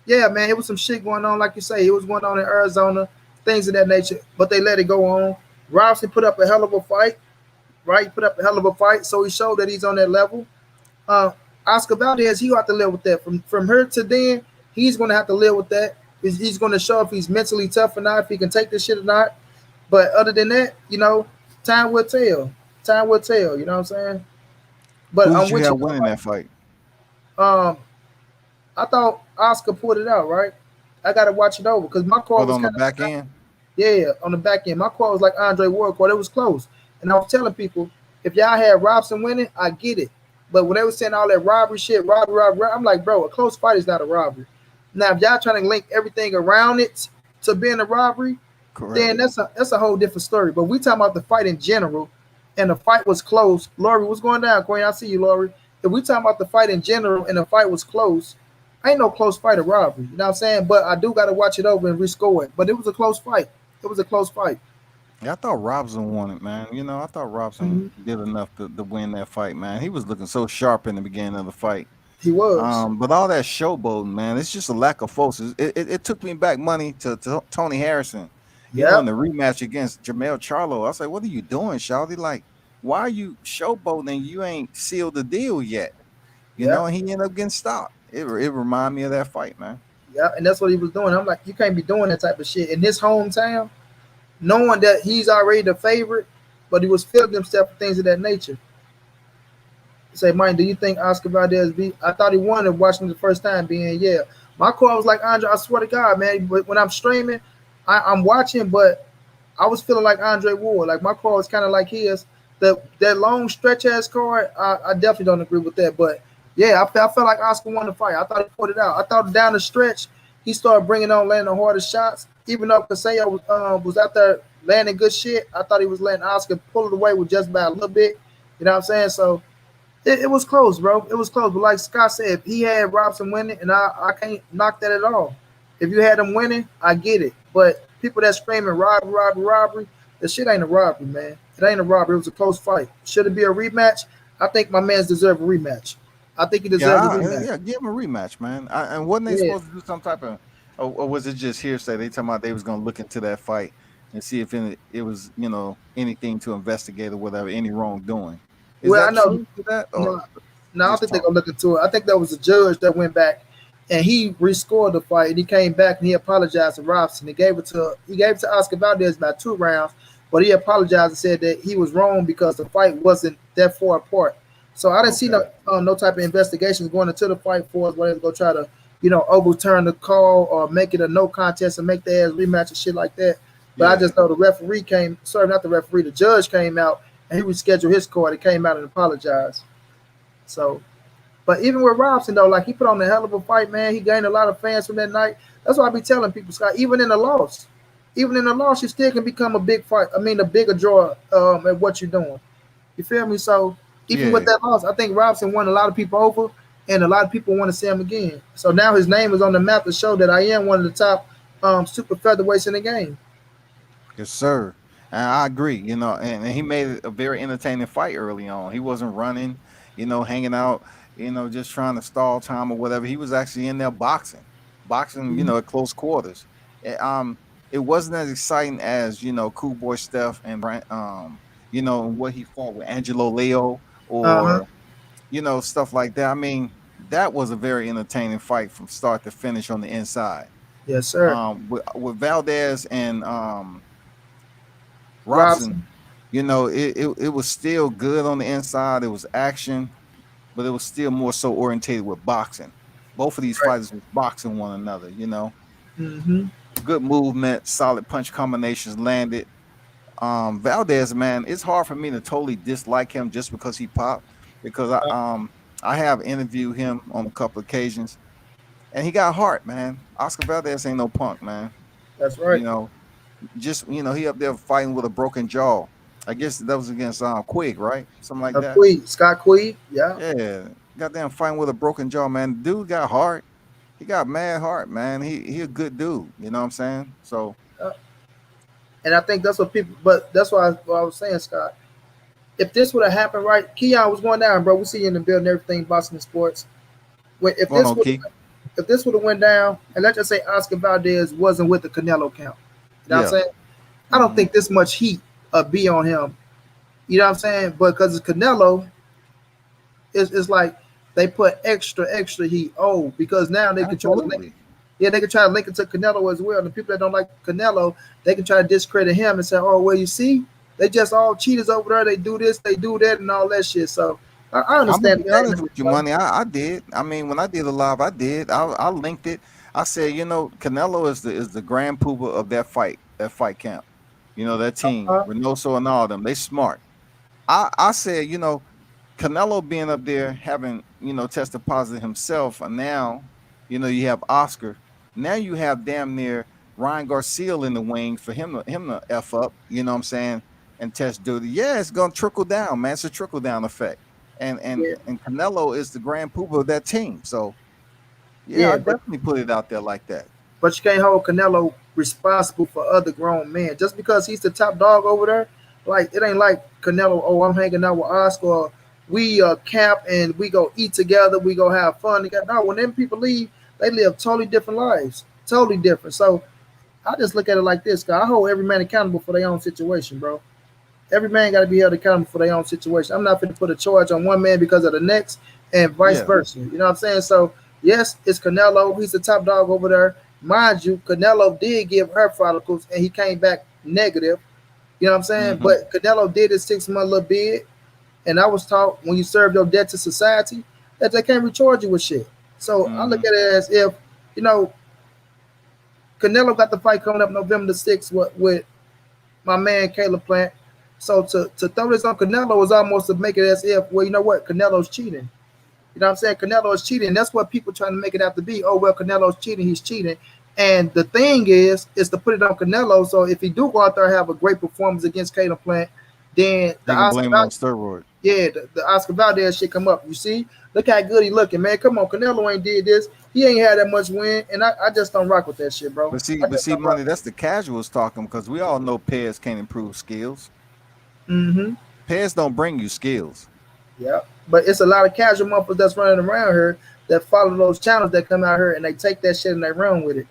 [SPEAKER 1] yeah, man, it was some shit going on, like you say. It was going on in Arizona, things of that nature, but they let it go on. Robson put up a hell of a fight, right? He put up a hell of a fight, so he showed that he's on that level. Oscar Valdez, he'll have to live with that. From here to then, he's going to have to live with that. He's going to show if he's mentally tough or not, if he can take this shit or not. But other than that, time will tell. Time will tell. You know what I'm saying? But
[SPEAKER 2] who did you have winning that fight?
[SPEAKER 1] I thought Oscar pulled it out, right? I got to watch it over because my call was
[SPEAKER 2] on the back end.
[SPEAKER 1] Yeah, on the back end. My call was like Andre Ward call. It was close. And I was telling people, if y'all had Robson winning, I get it. But when they were saying all that robbery shit, robbery, I'm like, bro, a close fight is not a robbery. Now, if y'all trying to link everything around it to being a robbery, then that's a whole different story. But we talking about the fight in general, and the fight was close. Lori, what's going down, Queen? I see you, Lori. If we talking about the fight in general and the fight was close, ain't no close fight or robbery. You know what I'm saying? But I do got to watch it over and rescore it. But it was a close fight. It was a close fight.
[SPEAKER 2] Yeah, I thought Robson won it, man. I thought Robson did enough to win that fight, man. He was looking so sharp in the beginning of the fight.
[SPEAKER 1] He was.
[SPEAKER 2] But all that showboating, man, it's just a lack of focus. It took me back money to Tony Harrison. In the rematch against Jermell Charlo. I was like, what are you doing, Shawty? Like, why are you showboating? You ain't sealed the deal yet. You know, and he ended up getting stopped. It reminded me of that fight, man.
[SPEAKER 1] Yeah, and that's what he was doing. I'm like, you can't be doing that type of shit in his hometown, knowing that he's already the favorite, but he was feeling himself for things of that nature. Say, Mike, do you think Oscar Valdez beat? I thought he won and watching the first time being, My call was like, Andre, I swear to God, man, when I'm streaming, I'm watching, but I was feeling like Andre Ward. Like my call was kind of like his. That long stretch ass card, I definitely don't agree with that. But yeah, I felt like Oscar won the fight. I thought he put it out. I thought down the stretch, he started bringing on landing the hardest shots. Even though Conceição was out there landing good shit, I thought he was letting Oscar pull it away with just about a little bit. You know what I'm saying? So it was close, bro. It was close. But like Scott said, if he had Robson winning, and I can't knock that at all. If you had him winning, I get it. But people that screaming robbery, the shit ain't a robbery, man. It ain't a robbery. It was a close fight. Should it be a rematch? I think my man's deserve a rematch. I think he deserves a rematch.
[SPEAKER 2] Yeah, give him a rematch, man. And wasn't they supposed to do some type of, or was it just hearsay? They talking about they was going to look into that fight and see if it was, anything to investigate or whatever, any wrongdoing.
[SPEAKER 1] I know. No, I don't think they're going to look into it. I think that was a judge that went back and he rescored the fight, and he came back and he apologized to Robson. He gave it to Oscar Valdez about 2 rounds, but he apologized and said that he was wrong because the fight wasn't that far apart. So I didn't see no type of investigations going into the fight for us where they go try to, overturn the call or make it a no contest and make the ass rematch and shit like that. But I
[SPEAKER 2] Yeah.
[SPEAKER 1] just know the referee came. Sorry, not the referee. The judge came out and he rescheduled his card. He came out and apologized. So, but even with Robson though, like he put on a hell of a fight, man. He gained a lot of fans from that night. That's why I be telling people, Scott. Even in the loss, you still can become a big fight. I mean, a bigger draw at what you're doing. You feel me? So even with
[SPEAKER 2] Yeah.
[SPEAKER 1] that loss, I think Robson won a lot of people over, and a lot of people want to see him again. So now his name is on the map to show that I am one of the top super featherweights in the game.
[SPEAKER 2] Yes, sir. And I agree, and he made it a very entertaining fight early on. He wasn't running, hanging out, just trying to stall time or whatever. He was actually in there boxing,
[SPEAKER 1] Mhm.
[SPEAKER 2] at close quarters. It wasn't as exciting as, Cool Boy Steph and what he fought with Angelo Leo
[SPEAKER 1] Uh huh.
[SPEAKER 2] or, stuff like that. I mean, that was a very entertaining fight from start to finish on the inside.
[SPEAKER 1] Yes, sir.
[SPEAKER 2] With Valdez and Robson,
[SPEAKER 1] Robson.
[SPEAKER 2] it was still good on the inside. It was action, but it was still more so orientated with boxing. Both of these
[SPEAKER 1] Right.
[SPEAKER 2] fighters was boxing one another.
[SPEAKER 1] Mm-hmm.
[SPEAKER 2] Good movement, solid punch combinations landed. Valdez, man, it's hard for me to totally dislike him just because he popped, because I have interviewed him on a couple of occasions, and he got heart, man. Oscar Valdez ain't no punk, man.
[SPEAKER 1] That's
[SPEAKER 2] You
[SPEAKER 1] right.
[SPEAKER 2] know, he up there fighting with a broken jaw. I guess that was against Quig, right? Something like that.
[SPEAKER 1] Queed, Scott Queed. Yeah.
[SPEAKER 2] Yeah, goddamn fighting with a broken jaw, man. Dude got heart. He got mad heart, man. He a good dude. You know what I'm saying? So
[SPEAKER 1] Uh, and I think that's what people. But that's what I was saying, Scott. If this would have happened, right? Keon was going down, bro. We see you in the building, everything, Boston and sports. If
[SPEAKER 2] going
[SPEAKER 1] this
[SPEAKER 2] on,
[SPEAKER 1] would
[SPEAKER 2] Key.
[SPEAKER 1] if this would have went down, and let's just say Oscar Valdez wasn't with the Canelo count, you know what I'm
[SPEAKER 2] Yeah.
[SPEAKER 1] saying? I don't
[SPEAKER 2] Hmm.
[SPEAKER 1] think this much heat be on him. You know what I'm saying? But because it's Canelo, it's like they put extra heat. Oh, because now they can try to link.
[SPEAKER 2] Absolutely.
[SPEAKER 1] Yeah, they can try to link it to Canelo as well. And the people that don't like Canelo, they can try to discredit him and say, "Oh, well, you see, they just all cheaters over there. They do this, they do that, and all that shit." So I
[SPEAKER 2] I'm gonna
[SPEAKER 1] understand
[SPEAKER 2] be
[SPEAKER 1] the game
[SPEAKER 2] honest
[SPEAKER 1] in
[SPEAKER 2] with
[SPEAKER 1] this,
[SPEAKER 2] you,
[SPEAKER 1] bro.
[SPEAKER 2] money. I did. I mean, when I did a live, I did. I linked it. I said, Canelo is the grand poobah of that fight camp. That team,
[SPEAKER 1] Uh,
[SPEAKER 2] Reynoso and all of them. They smart. I said, Canelo being up there having, tested positive himself, and now, you have Oscar. Now you have damn near Ryan Garcia in the wings for him to F up, you know what I'm saying, and test duty. Yeah, it's gonna trickle down, man. It's a trickle down effect. And and
[SPEAKER 1] yeah,
[SPEAKER 2] and Canelo is the grand poobah of that team. So yeah, I
[SPEAKER 1] yeah, but
[SPEAKER 2] definitely put it out there like that.
[SPEAKER 1] you can't hold Canelo responsible for other grown men just because he's the top dog over there. Like it ain't like Canelo. Oh, I'm hanging out with Oscar. Or we camp and we go eat together. We go have fun together. No, when them people leave, they live totally different lives, totally different. So I just look at it like this, guy. I hold every man accountable for their own situation, bro. Every man got to be held accountable for their own situation. I'm not going to put a charge on one man because of the next, and vice
[SPEAKER 2] Yeah.
[SPEAKER 1] versa. You know what I'm saying? So yes, it's Canelo. He's the top dog over there. Mind you, Canelo did give her follicles, and he came back negative. You know what I'm saying?
[SPEAKER 2] Hmm.
[SPEAKER 1] But Canelo did his 6 month little bid, and I was taught when you serve your debt to society that they can't recharge you with shit. So I look
[SPEAKER 2] Hmm.
[SPEAKER 1] at it as if you know Canelo got the fight coming up November the 6th with my man Caleb Plant. So to throw this on Canelo is almost to make it as if, well, you know what, Canelo's cheating. You know what I'm saying? Canelo is cheating. That's what people trying to make it out to be. Oh well, Canelo's cheating. He's cheating. And the thing is to put it on Canelo. So if he do go out there and have a great performance against Caleb Plant, then the
[SPEAKER 2] They can
[SPEAKER 1] Oscar
[SPEAKER 2] blame it on steroid.
[SPEAKER 1] yeah, the Oscar Valdez shit come up. You see, look how good he looking, man. Come on, Canelo ain't did this. He ain't had that much win, and I just don't rock with that shit, bro.
[SPEAKER 2] But see,
[SPEAKER 1] I
[SPEAKER 2] but
[SPEAKER 1] just
[SPEAKER 2] see,
[SPEAKER 1] don't rock.
[SPEAKER 2] money. That's the casuals talking because we all know pairs can't improve skills.
[SPEAKER 1] Mm-hmm.
[SPEAKER 2] Pairs don't bring you skills.
[SPEAKER 1] Yeah, but it's a lot of casual motherfuckers that's running around here that follow those channels that come out here and they take that shit and they run with it.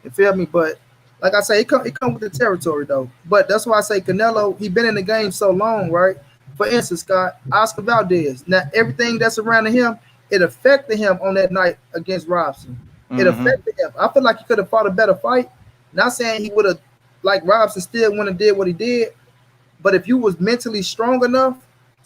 [SPEAKER 1] You feel me? But like I say, it come with the territory though. But that's why I say Canelo, he been in the game so long, right? For instance, Scott, Oscar Valdez. Now everything that's surrounding him, it affected him on that night against Robson. It
[SPEAKER 2] Hmm.
[SPEAKER 1] affected him. I feel like he could have fought a better fight. Not saying he would have, like Robson, still went and did what he did. But if you was mentally strong enough,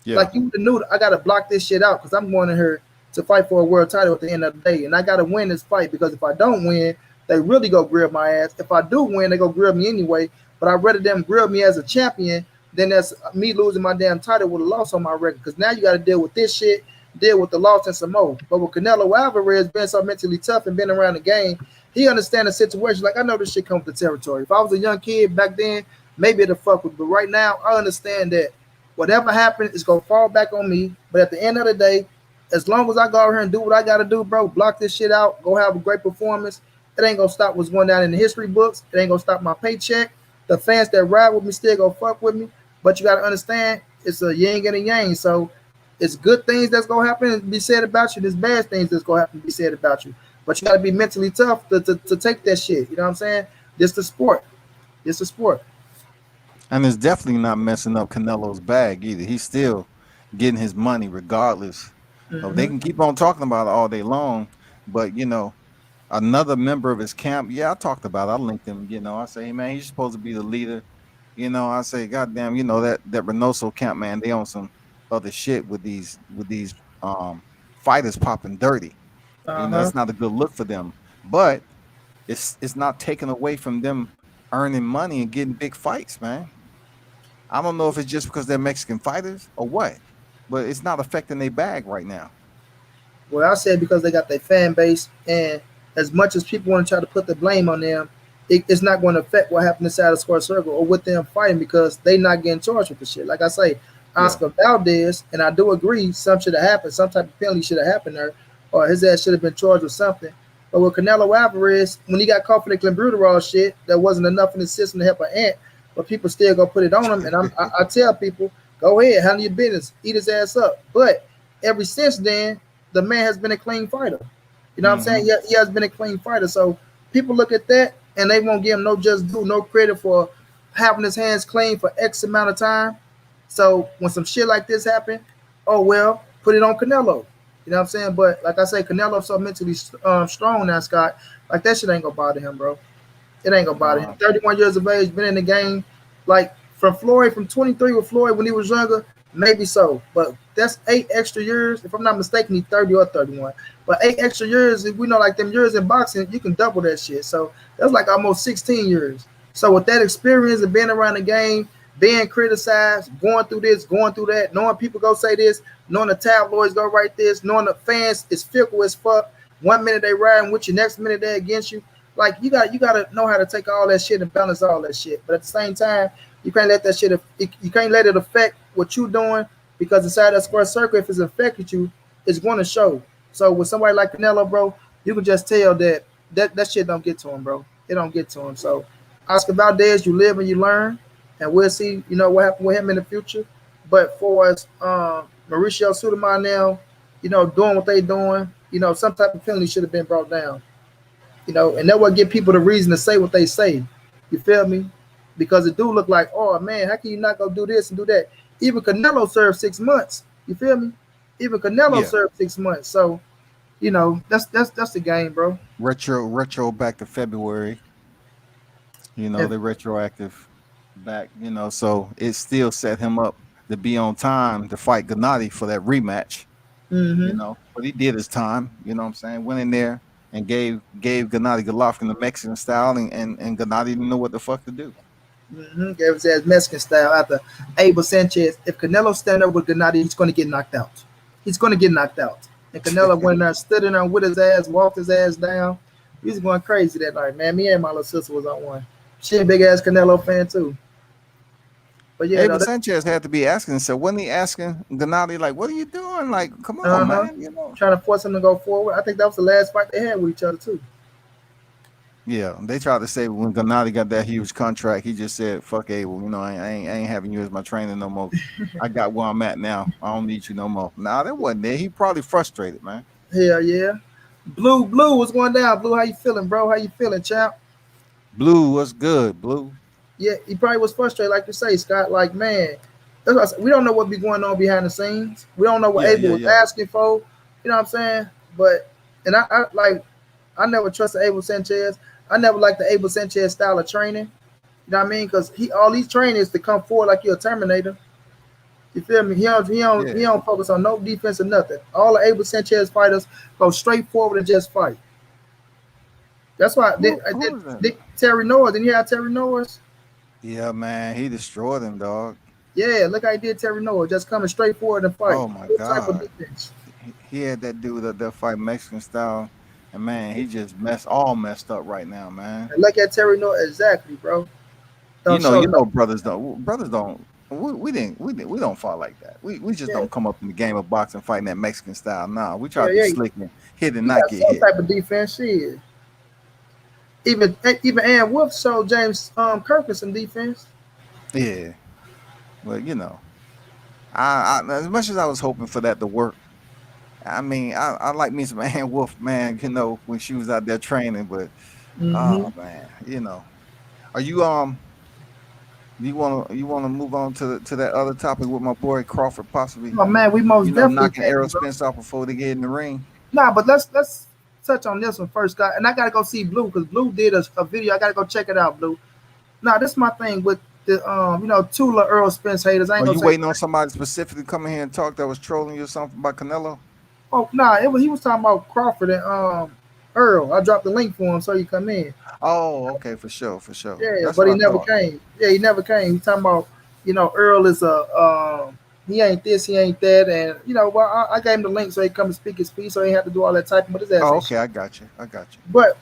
[SPEAKER 2] Yeah.
[SPEAKER 1] like you would have knew, I gotta block this shit out because I'm going to here to fight for a world title at the end of the day, and I gotta win this fight because if I don't win, they really go grill my ass. If I do win, they go grill me anyway. But I'd rather them grill me as a champion than that's me losing my damn title with a loss on my record. Because now you got to deal with this shit, deal with the loss and some more. But with Canelo Alvarez being so mentally tough and being around the game, he understands the situation. Like, I know this shit comes with the territory. If I was a young kid back then, maybe it'd fuck with me. But right now, I understand that whatever happens, it's going to fall back on me. But at the end of the day, as long as I go out here and do what I got to do, bro, block this shit out, go have a great performance, it ain't going to stop what's going down in the history books. It ain't going to stop my paycheck. The fans that ride with me still going to fuck with me. But you got to understand, it's a yin and a yang. So it's good things that's going to happen and be said about you. There's bad things that's going to happen and be said about you. But you got to be mentally tough to take that shit. You know what I'm saying? This the sport. It's a sport.
[SPEAKER 2] And it's definitely not messing up Canelo's bag either. He's still getting his money regardless. Mm-hmm. They can keep on talking about it all day long, but another member of his camp, I talked about it. I linked him, I say, hey, man, he's supposed to be the leader. I say, goddamn, that Reynoso camp, man, they on some other shit with these fighters popping dirty. That's not a good look for them. But it's not taken away from them earning money and getting big fights, man. I don't know if it's just because they're Mexican fighters or what, but it's not affecting their bag right now.
[SPEAKER 1] Well, I said because they got their fan base, and as much as people want to try to put the blame on them, it's not going to affect what happened inside the square circle or with them fighting because they not getting charged with the shit. Like I say, Oscar Valdez, and I do agree, some should have happened, some type of penalty should have happened there, or his ass should have been charged with something. But with Canelo Alvarez, when he got caught for the clenbuterol shit, there wasn't enough in the system to help an ant, but people still go put it on him. And I tell people, go ahead, handle your business, eat his ass up. But ever since then, the man has been a clean fighter. You know what I'm saying? He has been a clean fighter. So people look at that and they won't give him no just due, no credit for having his hands clean for X amount of time. So when some shit like this happen, oh well, put it on Canelo. You know what I'm saying? But like I say, Canelo's so mentally strong now, Scott. Like that shit ain't gonna bother him, bro. It ain't gonna bother him. 31 years of age, been in the game. Like from 23 with Floyd when he was younger, maybe so. But that's 8 extra years. If I'm not mistaken, he's 30 or 31. But 8 extra years, if we know like them years in boxing, you can double that shit. So that's like almost 16 years. So with that experience of being around the game, being criticized, going through this, going through that, knowing people go say this, knowing the tabloids go write this, knowing the fans is fickle as fuck. 1 minute they riding with you, next minute they against you. Like you gotta know how to take all that shit and balance all that shit. But at the same time, you can't let that shit. You can't let it affect what you're doing because inside that square circle, if it's affected you, it's going to show. So with somebody like Canelo, bro, you can just tell that shit don't get to him, bro. It don't get to him. So Oscar Valdez, you live and you learn. And we'll see, what happened with him in the future. But for as Mauricio Sulaimán now, doing what they doing, some type of penalty should have been brought down. And that would give people the reason to say what they say. You feel me? Because it do look like, oh man, how can you not go do this and do that? Even Canelo served 6 months. You feel me? Even Canelo served 6 months. So, that's the game, bro.
[SPEAKER 2] Retro back to February. The retroactive back, so it still set him up to be on time to fight Gennady for that rematch. But he did his time, you know what I'm saying? Went in there and gave Gennady Golovkin the Mexican style, and Gennady didn't know what the fuck to do.
[SPEAKER 1] Gave his ass Mexican style after Abel Sanchez. If Canelo stand up with Gennady, he's going to get knocked out. He's going to get knocked out. And Canelo went in there, stood in there with his ass, walked his ass down. He was going crazy that night, man. Me and my little sister was on one. She a big ass Canelo fan too. But yeah,
[SPEAKER 2] Abel Sanchez had to be asking. So wasn't he asking Gennady like, "What are you doing? Like, come on, man!"
[SPEAKER 1] Trying to force him to go forward. I think that was the last fight they had with each other too.
[SPEAKER 2] Yeah, they tried to say when Gennady got that huge contract, he just said, "Fuck Abel, I ain't having you as my trainer no more. I got where I'm at now. I don't need you no more." Nah, that wasn't there. He probably frustrated, man.
[SPEAKER 1] Hell yeah. Blue, what's going down? Blue, how you feeling, bro? How you feeling, champ?
[SPEAKER 2] Blue, what's good, Blue?
[SPEAKER 1] Yeah, he probably was frustrated, like you say, Scott. Like, man, we don't know what be going on behind the scenes. We don't know what Abel was asking for. You know what I'm saying? But I never trusted Abel Sanchez. I never liked the Abel Sanchez style of training. You know what I mean? Because all these trainers to come forward like you're a Terminator. You feel me? He don't focus on no defense or nothing. All the Abel Sanchez fighters go straight forward and just fight. That's why Terry Norris. Didn't you have Terry Norris?
[SPEAKER 2] Yeah, man, he destroyed him, dog.
[SPEAKER 1] Yeah, look how he did Terry Noah, just coming straight forward and fight.
[SPEAKER 2] Oh my
[SPEAKER 1] What type of
[SPEAKER 2] God.
[SPEAKER 1] defense?
[SPEAKER 2] He had that dude that fight Mexican style, and man, he just messed up right now, man.
[SPEAKER 1] And look at Terry Noah exactly, bro. Don't show no.
[SPEAKER 2] Brothers don't. We don't fight like that. We just
[SPEAKER 1] Yeah,
[SPEAKER 2] don't come up in the game of boxing fighting that Mexican style. Nah, we try
[SPEAKER 1] yeah,
[SPEAKER 2] to be
[SPEAKER 1] yeah.
[SPEAKER 2] slick and hit and
[SPEAKER 1] He
[SPEAKER 2] not
[SPEAKER 1] got
[SPEAKER 2] get
[SPEAKER 1] some
[SPEAKER 2] hit.
[SPEAKER 1] type of defense. Shit. Even Ann Wolf showed James Kirk some defense.
[SPEAKER 2] Yeah, but I as much as I was hoping for that to work, I mean, I like me some Ann Wolf, man. When she was out there training, but
[SPEAKER 1] Mm-hmm.
[SPEAKER 2] oh man, are you want to move on to that other topic with my boy Crawford possibly,
[SPEAKER 1] Oh man, we most definitely
[SPEAKER 2] knocking
[SPEAKER 1] can,
[SPEAKER 2] Errol
[SPEAKER 1] bro.
[SPEAKER 2] Spence off before they get in the ring?
[SPEAKER 1] Nah, but let's touch on this one first, guy. And I gotta go see Blue because Blue did a video. I gotta go check it out, Blue. Now this is my thing with the Tula Earl Spence haters. I ain't
[SPEAKER 2] Are
[SPEAKER 1] gonna
[SPEAKER 2] you
[SPEAKER 1] say.
[SPEAKER 2] waiting on somebody specifically to come in here and talk that was trolling you or something about Canelo?
[SPEAKER 1] Oh nah, he was talking about Crawford and Earl. I dropped the link for him so you come in.
[SPEAKER 2] Oh, okay, for sure, for sure.
[SPEAKER 1] Yeah,
[SPEAKER 2] That's
[SPEAKER 1] but
[SPEAKER 2] what
[SPEAKER 1] he
[SPEAKER 2] I
[SPEAKER 1] never
[SPEAKER 2] thought.
[SPEAKER 1] came. Yeah, he never came. He talking about Earl is a he ain't this, he ain't that, and well I gave him the link so he come and speak his piece, so he had to do all that typing, but his ass
[SPEAKER 2] Oh,
[SPEAKER 1] ain't
[SPEAKER 2] okay,
[SPEAKER 1] shit.
[SPEAKER 2] I got you. I got you.
[SPEAKER 1] But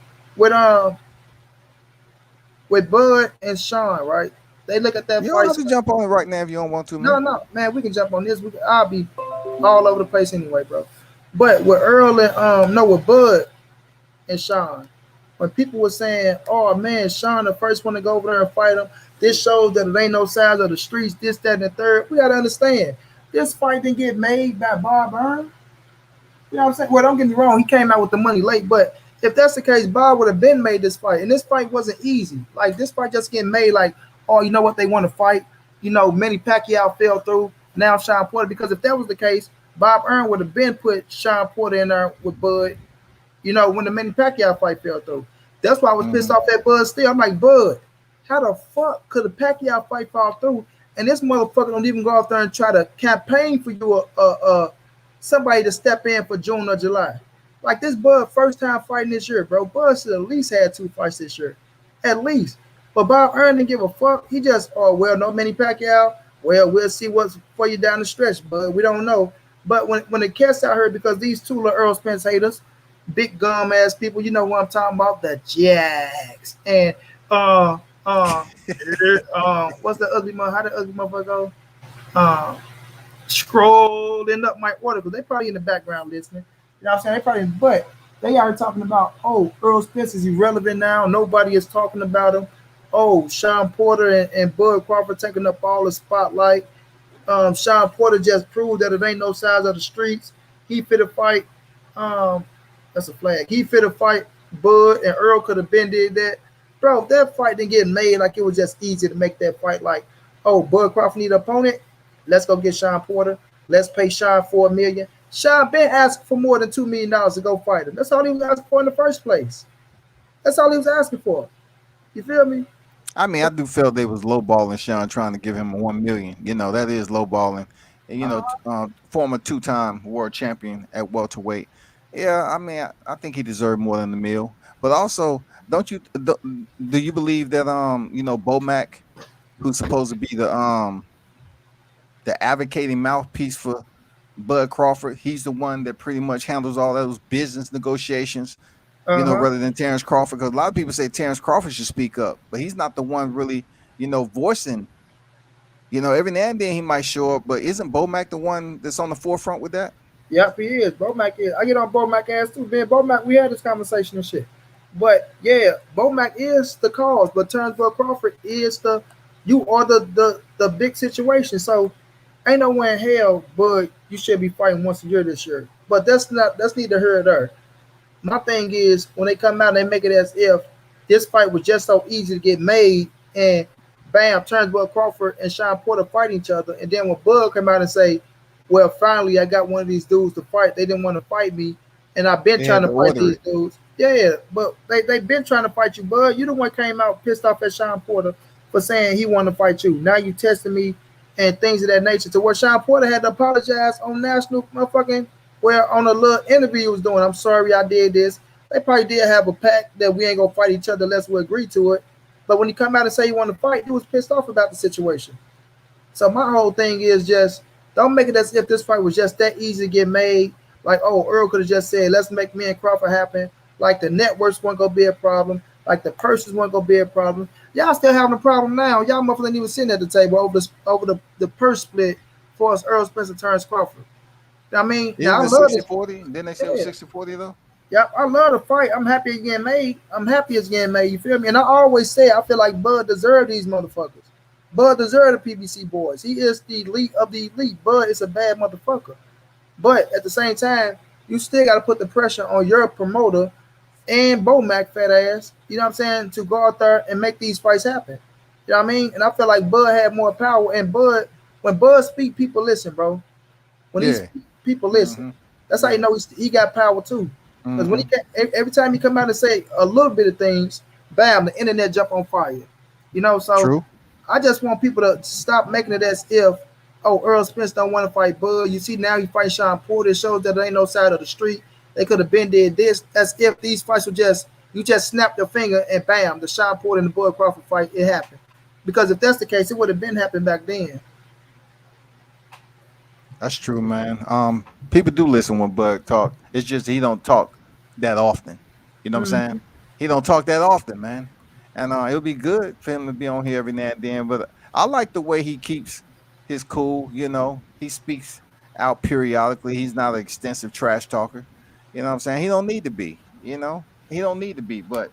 [SPEAKER 1] with Bud and Sean, right? They look at that
[SPEAKER 2] You don't
[SPEAKER 1] fight.
[SPEAKER 2] have to jump on it right now if you don't want to,
[SPEAKER 1] No,
[SPEAKER 2] man.
[SPEAKER 1] no, man, we can jump on this. I'll be all over the place anyway, bro. But with Earl and no, with Bud and Sean, when people were saying, "Oh man, Sean the first one to go over there and fight him," this shows that it ain't no size of the streets. This, that, and the third. We gotta understand this fight didn't get made by Bob Earl. You know what I'm saying? Well, don't get me wrong, he came out with the money late, but if that's the case, Bob would have been made this fight. And this fight wasn't easy. Like this fight just getting made like, oh, you know what, they want to fight. Manny Pacquiao fell through. Now Sean Porter. Because if that was the case, Bob Earl would have been put Sean Porter in there with Bud, when the Manny Pacquiao fight fell through. That's why I was pissed
[SPEAKER 2] Hmm.
[SPEAKER 1] off at Bud still. I'm like, Bud, how the fuck could a Pacquiao fight fall through? And this motherfucker don't even go out there and try to campaign for you somebody to step in for June or July. Like this Bud first time fighting this year, bro. Bud should at least had 2 fights this year. At least. But Bob Earl didn't give a fuck. He just, oh well, no Manny Pacquiao. Well, we'll see what's for you down the stretch, but we don't know. But when the cats out here, because these two little Earl Spence haters, big gum ass people, you know what I'm talking about? The Jacks. And uh uh what's the ugly mother? How the ugly motherfucker go? Uh Scrolling up my order because they probably in the background listening. You know what I'm saying? They probably, but they are talking about, oh, Earl Spence is irrelevant now. Nobody is talking about him. Oh, Sean Porter and Bud Crawford taking up all the spotlight. Sean Porter just proved that it ain't no size of the streets. He fit a fight. Um, that's a flag. He fit a fight. Bud and Earl could have been did that. Bro, that fight didn't get made like it was just easy to make that fight. Like, oh, Bud Crawford need an opponent. Let's go get Sean Porter. Let's pay Sean $4 million. Sean been asking for more than $2 million to go fight him. That's all he was asking for in the first place. That's all he was asking for. You feel me?
[SPEAKER 2] I mean, I do feel they was lowballing Sean, trying to give him 1 million. That is lowballing. And, former two-time world champion at welterweight. Yeah, I mean, I think he deserved more than the meal. But also, do you believe that Bomac, who's supposed to be the advocating mouthpiece for Bud Crawford, he's the one that pretty much handles all those business negotiations,
[SPEAKER 1] Uh-huh.
[SPEAKER 2] rather than Terrence Crawford? Because a lot of people say Terrence Crawford should speak up, but he's not the one really, voicing. Every now and then he might show up, but isn't Bomac the one that's on the forefront with that?
[SPEAKER 1] Yep, he is. Bomac is. I get on Bomac ass too, man. Bomac, we had this conversation and shit. But yeah, Bomac is the cause, but Turnbull Crawford is you are the big situation. So ain't no way in hell, but you should be fighting once a year this year. But that's neither here nor there. My thing is when they come out and they make it as if this fight was just so easy to get made and bam, Turnbull Crawford and Sean Porter fight each other. And then when Bud come out and say, well, finally I got one of these dudes to fight. They didn't want to fight me. And I've been
[SPEAKER 2] They
[SPEAKER 1] trying
[SPEAKER 2] had
[SPEAKER 1] to
[SPEAKER 2] to
[SPEAKER 1] fight
[SPEAKER 2] order
[SPEAKER 1] these
[SPEAKER 2] it.
[SPEAKER 1] dudes. Yeah, but they've been trying to fight you, Bud. You the one came out pissed off at Sean Porter for saying he wanted to fight you. Now you testing me and things of that nature to where Sean Porter had to apologize on national motherfucking on a little interview he was doing. I'm sorry I did this. They probably did have a pact that we ain't gonna fight each other unless we agree to it. But when he come out and say he want to fight, he was pissed off about the situation. So my whole thing is just don't make it as if this fight was just that easy to get made. Like, oh, Earl could have just said, let's make me and Crawford happen. Like the networks weren't gonna be a problem. Like the purses weren't gonna be a problem. Y'all still having a problem now. Y'all motherfuckers ain't even sitting at the table over the purse split for us Earl Spencer turns Crawford. I mean, now
[SPEAKER 2] Isn't
[SPEAKER 1] I
[SPEAKER 2] it
[SPEAKER 1] love this.
[SPEAKER 2] 60-40? Didn't they say it was 60-40 though?
[SPEAKER 1] Yeah, I love the fight. I'm happy it's getting made. I'm happy it's getting made. You feel me? And I always say I feel like Bud deserved these motherfuckers. Bud deserved the PBC boys. He is the elite of the elite. Bud is a bad motherfucker. But at the same time, you still got to put the pressure on your promoter and Bo Mac fat ass. You know what I'm saying? To go out there and make these fights happen. You know what I mean? And I feel like Bud had more power. And Bud, when Bud speak, people listen, bro. When he speak, people listen. That's how you know he got power too. Because when every time he come out and say a little bit of things, bam, the internet jump on fire. You know, so
[SPEAKER 2] True.
[SPEAKER 1] I just want people to stop making it as if, oh, Errol Spence don't want to fight Bud. You see now he fight Sean Porter. It shows that there ain't no side of the street. They could have been did this as if these fights were just you just snap your finger and bam, the Sean Porter and the Bud Crawford fight, it happened. Because if that's the case, it would have been happened back then.
[SPEAKER 2] That's true, man. People do listen when Bud talk. It's just he don't talk that often. You know what I'm saying? He don't talk that often, man. And it'll be good for him to be on here every now and then. But I like the way he keeps his cool. You know, he speaks out periodically. He's not an extensive trash talker. You know what I'm saying? He don't need to be. You know, he don't need to be. But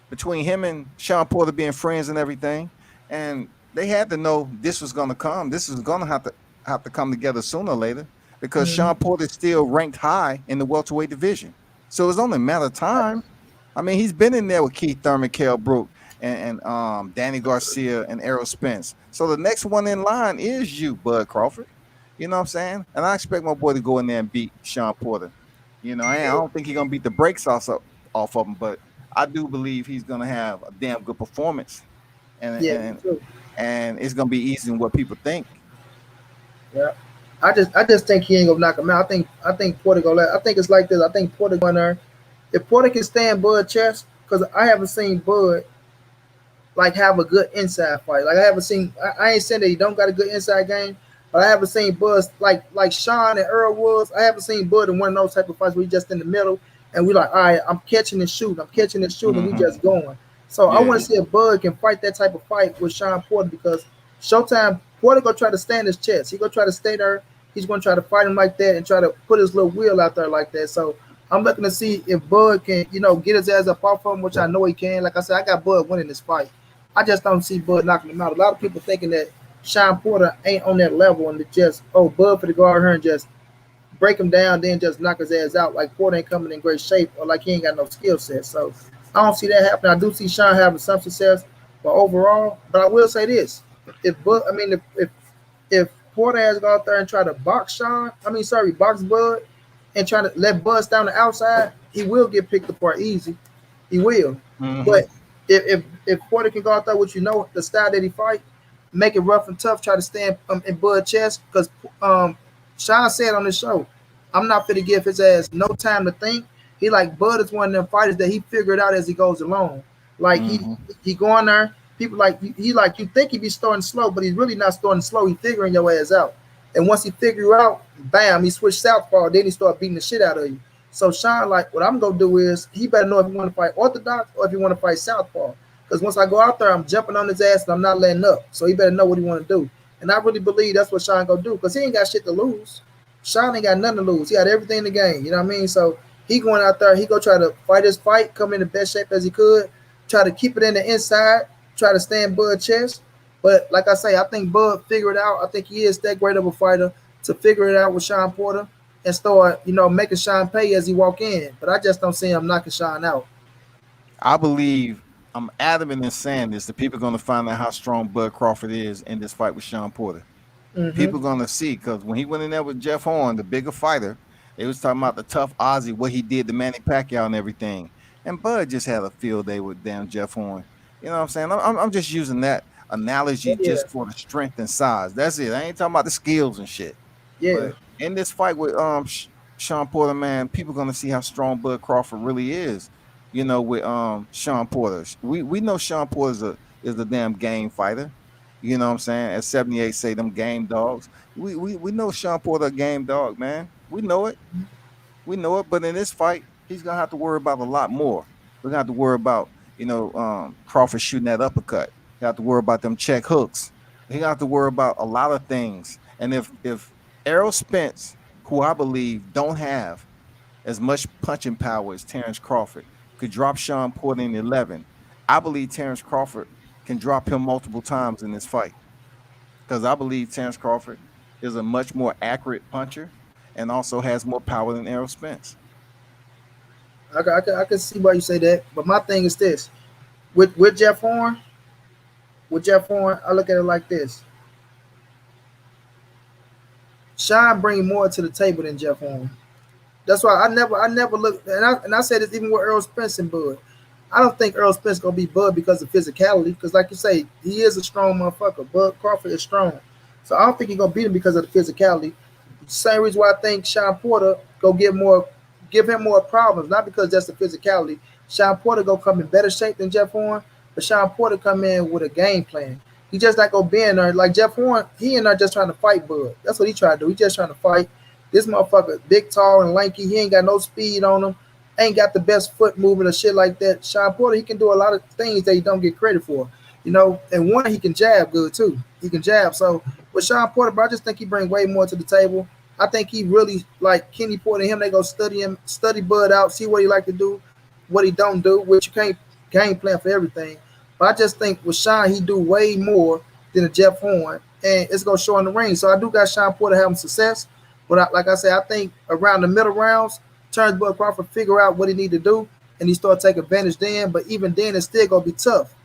[SPEAKER 2] between him and Sean Porter being friends and everything, and they had to know this was going to come. This is going to have to come together sooner or later because Sean Porter is still ranked high in the welterweight division. So it's only a matter of time. I mean, he's been in there with Keith Thurman, Kell Brook, and Danny Garcia and Errol Spence. So the next one in line is you, Bud Crawford. You know what I'm saying? And I expect my boy to go in there and beat Sean Porter. You know, I don't think he's going to beat the brakes off of him, but I do believe he's going to have a damn good performance. And it's going to be easier than what people think.
[SPEAKER 1] Yeah. I just think he ain't gonna knock him out. I think Porter gonna I think it's like this. I think Porter going there. If Porter can stand Bud chest, because I haven't seen Bud like have a good inside fight. Like I haven't seen I ain't saying that he don't got a good inside game, but I haven't seen Bud like Sean and Errol was. I haven't seen Bud in one of those type of fights where he just in the middle and we like, all right, I'm catching and shooting, we just going. So I want to see if Bud can fight that type of fight with Sean Porter because Showtime Porter gonna try to stand his chest. He gonna try to stay there. He's gonna try to fight him like that and try to put his little wheel out there like that. So I'm looking to see if Bud can, get his ass up off of him, which I know he can. Like I said, I got Bud winning this fight. I just don't see Bud knocking him out. A lot of people thinking that Sean Porter ain't on that level and just Bud for the go out here and just break him down, then just knock his ass out. Like Porter ain't coming in great shape or like he ain't got no skill set. So I don't see that happening. I do see Sean having some success, but overall, but I will say this. If Porter has gone out there and try to box box Bud and try to let Bud down the outside, he will get picked apart easy. He will. But if Porter can go out there with the style that he fight, make it rough and tough, try to stand in Bud's chest, because Sean said on the show, I'm not going to give his ass no time to think. He like Bud is one of them fighters that he figured out as he goes along. Like he go in there. People you think he be starting slow, but he's really not starting slow. He's figuring your ass out. And once he figure you out, bam, he switched southpaw. Then he start beating the shit out of you. So Sean, like, what I'm gonna do is he better know if he want to fight orthodox or if he want to fight southpaw. Because once I go out there, I'm jumping on his ass and I'm not letting up. So he better know what he want to do. And I really believe that's what Sean gonna do because he ain't got shit to lose. Sean ain't got nothing to lose. He had everything in the game. You know what I mean? So he going out there, he gonna try to fight his fight, come in the best shape as he could, try to keep it in the inside. Try to stand Bud's chest. But like I say, I think Bud figured it out. I think he is that great of a fighter to figure it out with Sean Porter and start, making Sean pay as he walk in. But I just don't see him knocking Sean out.
[SPEAKER 2] I believe I'm adamant in saying this. The people are going to find out how strong Bud Crawford is in this fight with Sean Porter. People are going to see because when he went in there with Jeff Horn, the bigger fighter, they was talking about the tough Aussie, what he did to Manny Pacquiao and everything. And Bud just had a field day with damn Jeff Horn. You know what I'm saying? I'm just using that analogy just for the strength and size. That's it. I ain't talking about the skills and shit.
[SPEAKER 1] Yeah.
[SPEAKER 2] But in this fight with Sean Porter, man, people gonna see how strong Bud Crawford really is. With Sean Porter. We know Sean Porter's a is a damn game fighter. You know what I'm saying? At 78, say them game dogs. We know Sean Porter a game dog, man. We know it. We know it. But in this fight, he's gonna have to worry about a lot more. We're gonna have to worry about, Crawford shooting that uppercut. He have to worry about them check hooks. He gonna have to worry about a lot of things. And if Errol Spence, who I believe don't have as much punching power as Terrence Crawford, could drop Sean Porter in 11, I believe Terrence Crawford can drop him multiple times in this fight, because I believe Terrence Crawford is a much more accurate puncher and also has more power than Errol Spence.
[SPEAKER 1] I can see why you say that, but my thing is this: with Jeff Horn, I look at it like this: Sean bring more to the table than Jeff Horn. That's why I never look, and I said this even with Earl Spence and Bud. I don't think Earl Spence gonna be Bud because of physicality. Because like you say, he is a strong motherfucker. Bud Crawford is strong, so I don't think he's gonna beat him because of the physicality. Same reason why I think Sean Porter go give him more problems, not because that's the physicality. Sean Porter go come in better shape than Jeff Horn, but Sean Porter come in with a game plan. He just not gonna be in there like Jeff Horn. He and not just trying to fight Bud. That's what he trying to do. He just trying to fight. This motherfucker, big, tall, and lanky. He ain't got no speed on him. Ain't got the best foot movement or shit like that. Sean Porter, he can do a lot of things that he don't get credit for. And one, he can jab good too. He can jab. So with Sean Porter, bro, I just think he bring way more to the table. I think he really, like Kenny Porter and him, they go study him, study Bud out, see what he like to do, what he don't do, which you can't game plan for everything. But I just think with Sean, he do way more than a Jeff Horn, and it's gonna show in the ring. So I do got Sean Porter having success, but like I said, I think around the middle rounds, Bud Crawford figure out what he need to do, and he start taking advantage then. But even then, it's still gonna be tough.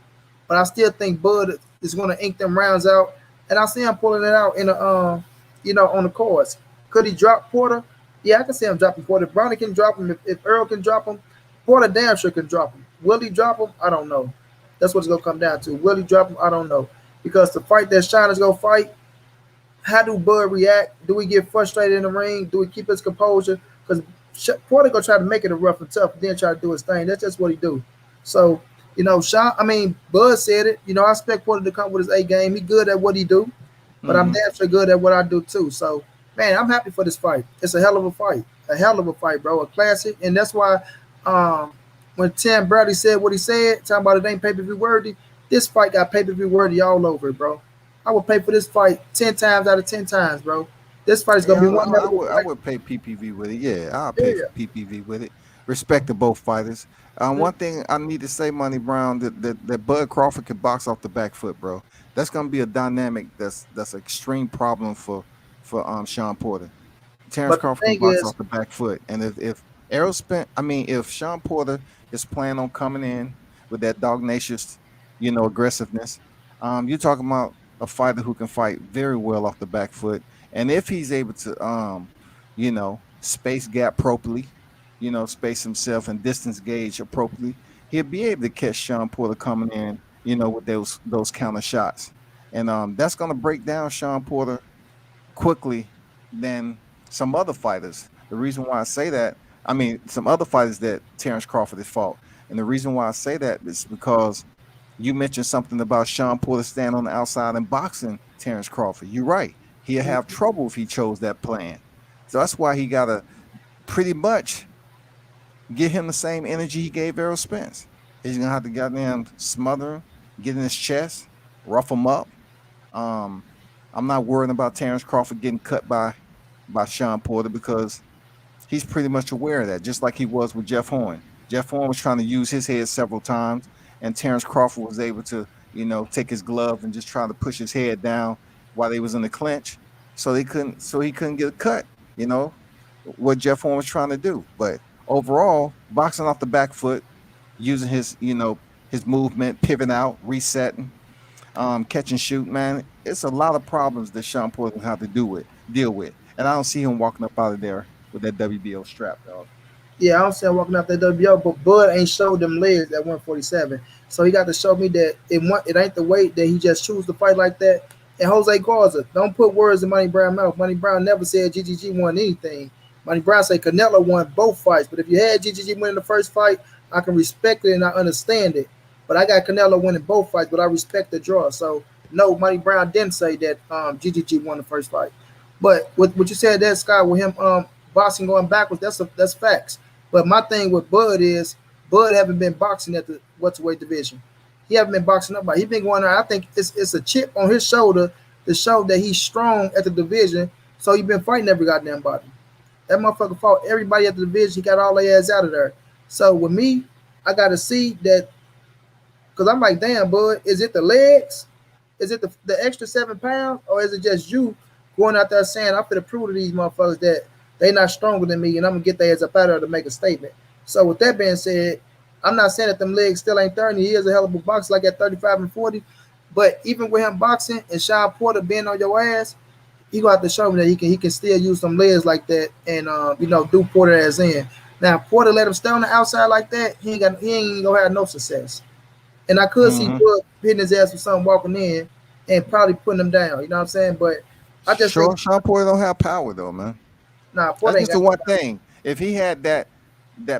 [SPEAKER 1] But I still think Bud is gonna ink them rounds out, and I see him pulling it out in the on the course. Could he drop Porter? Yeah, I can see him dropping Porter. If Brownie can drop him, if Earl can drop him, Porter damn sure can drop him. Will he drop him? I don't know. That's what it's gonna come down to. Will he drop him? I don't know. Because the fight that Sean is gonna fight, how do Bud react? Do we get frustrated in the ring? Do we keep his composure? Because Porter gonna try to make it a rough and tough, then try to do his thing. That's just what he do. So, Bud said it. I expect Porter to come with his A game. He good at what he do, but I'm damn sure good at what I do too. So, man, I'm happy for this fight. It's a hell of a fight, bro. A classic, and that's why when Tim Bradley said what he said, talking about it ain't pay-per-view worthy, this fight got pay-per-view worthy all over it, bro. I would pay for this fight 10 times out of 10 times, bro. This fight is gonna be one.
[SPEAKER 2] I would pay PPV with it. Yeah, I'll pay for PPV with it. Respect to both fighters. One thing I need to say, Money Brown, that Bud Crawford can box off the back foot, bro. That's gonna be a dynamic that's an extreme problem for Sean Porter. Terrence Crawford can box off the back foot, and if Sean Porter is planning on coming in with that dognacious, aggressiveness, you're talking about a fighter who can fight very well off the back foot. And if he's able to, space gap properly, space himself and distance gauge appropriately, he'll be able to catch Sean Porter coming in, with those counter shots. And that's going to break down Sean Porter quickly than some other fighters. The reason why I say that, some other fighters that Terrence Crawford has fought. And the reason why I say that is because you mentioned something about Sean Porter standing on the outside and boxing Terrence Crawford. You're right. He'll have trouble if he chose that plan. So that's why he got to pretty much give him the same energy he gave Errol Spence. He's going to have to get in, smother him, get in his chest, rough him up. I'm not worrying about Terrence Crawford getting cut by Sean Porter because he's pretty much aware of that, just like he was with Jeff Horn. Jeff Horn was trying to use his head several times, and Terrence Crawford was able to, take his glove and just try to push his head down while they was in the clinch, so he couldn't get a cut. What Jeff Horn was trying to do. But overall, boxing off the back foot, using his his movement, pivoting out, resetting, catch and shoot, man, it's a lot of problems that Sean Porter will have to deal with. And I don't see him walking up out of there with that WBO strap, dog.
[SPEAKER 1] Yeah, I don't see him walking out that WBO, but Bud ain't showed them legs at 147. So he got to show me that it ain't the weight that he just choose to fight like that. And Jose Garza, don't put words in Money Brown's mouth. Money Brown never said GGG won anything. Money Brown said Canelo won both fights. But if you had GGG winning the first fight, I can respect it and I understand it. But I got Canelo winning both fights, but I respect the draw. So no, Money Brown didn't say that GGG won the first fight. But what you said there, Scott, with him boxing going backwards, that's facts. But my thing with Bud is Bud haven't been boxing at the welterweight division. He haven't been boxing up. He been going there. I think it's a chip on his shoulder to show that he's strong at the division. So he been fighting every goddamn body. That motherfucker fought everybody at the division. He got all their ass out of there. So with me, I got to see that because I'm like, damn, Bud, is it the legs? Is it the extra 7 pounds? Or is it just you going out there saying, I'm finna prove to these motherfuckers that they not stronger than me and I'm going to get their ass up out of there to make a statement. So with that being said, I'm not saying that them legs still ain't 30. He is a hell of a boxer like at 35 and 40. But even with him boxing and Sean Porter being on your ass, he gonna have to show me that he can still use some legs like that and do Porter ass in. Now Porter let him stay on the outside like that, he ain't gonna have no success. And I could see Bud hitting his ass with something walking in and probably putting him down. You know what I'm saying? But I just think
[SPEAKER 2] Sean Porter don't have power though, man.
[SPEAKER 1] Nah, Porter
[SPEAKER 2] that's just the one thing. If he had that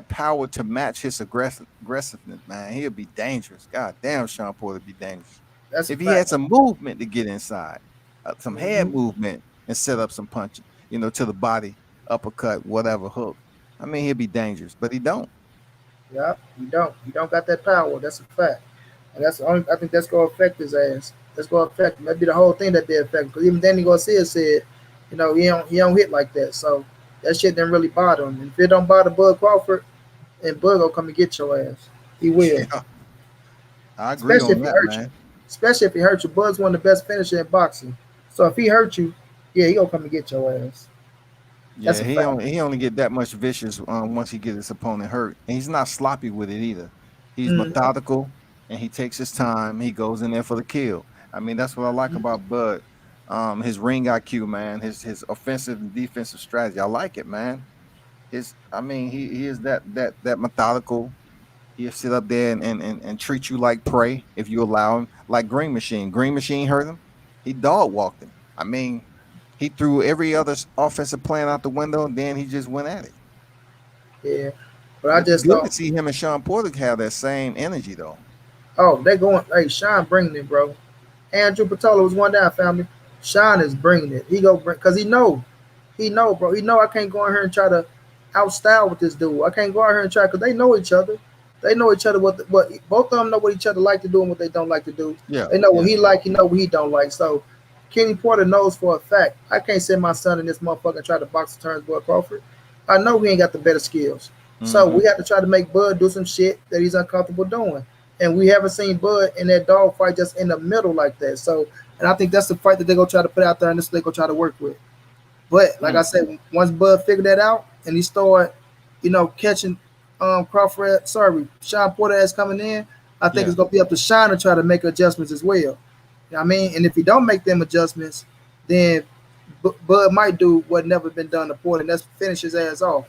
[SPEAKER 2] power to match his aggressiveness, man, he'll be dangerous. God damn, Sean Porter would be dangerous. If he had some movement to get inside, some head movement and set up some punching, to the body, uppercut, whatever, hook. I mean, he'll be dangerous, but he don't.
[SPEAKER 1] Yeah, he don't. He don't got that power. That's a fact. And that's the only. I think that's gonna affect his ass. That's gonna affect him. That'd be the whole thing that they affect. Because even Danny Garcia said, he don't hit like that. So that shit didn't really bother him. And if it don't bother Bud Crawford, and Bud gonna come and get your ass. He will.
[SPEAKER 2] Yeah. I agree on that, man.
[SPEAKER 1] Especially if he hurt you. Bud's one of the best finishers in boxing. So if he hurt you, yeah, he gonna come and get your ass.
[SPEAKER 2] Yeah, he only get that much vicious once he get his opponent hurt. And he's not sloppy with it either. He's methodical and he takes his time. He goes in there for the kill. I mean, that's what I like about Bud. His ring IQ, man, his offensive and defensive strategy. I like it, man. He is that methodical. He'll sit up there and treat you like prey if you allow him. Like Green Machine. Green Machine hurt him. He dog walked him. I mean, he threw every other offensive plan out the window, and then he just went at it.
[SPEAKER 1] Yeah, but I just
[SPEAKER 2] good to see him and Sean Porter have that same energy, though.
[SPEAKER 1] Oh, they're going. Hey, Sean bringing it, bro. Andrew Patola was one down, family. Sean is bringing it. He go bring because he know, bro. He know I can't go in here and try to outstyle with this dude. I can't go out here and try because they know each other. They know each other. What both of them know what each other like to do and what they don't like to do.
[SPEAKER 2] Yeah,
[SPEAKER 1] they know what he like. He know what he don't like. So Kenny Porter knows for a fact I can't send my son in this motherfucker and try to box the turns Bud Crawford. I know he ain't got the better skills. So we have to try to make Bud do some shit that he's uncomfortable doing. And we haven't seen Bud in that dog fight just in the middle like that. So, and I think that's the fight that they're going to try to put out there and this they're going to try to work with. But like I said, once Bud figured that out and he started, catching Sean Porter ass coming in, I think it's going to be up to Sean to try to make adjustments as well. You know what I mean? And if he don't make them adjustments, then Bud might do what never been done to Porter, and that's finish his ass off.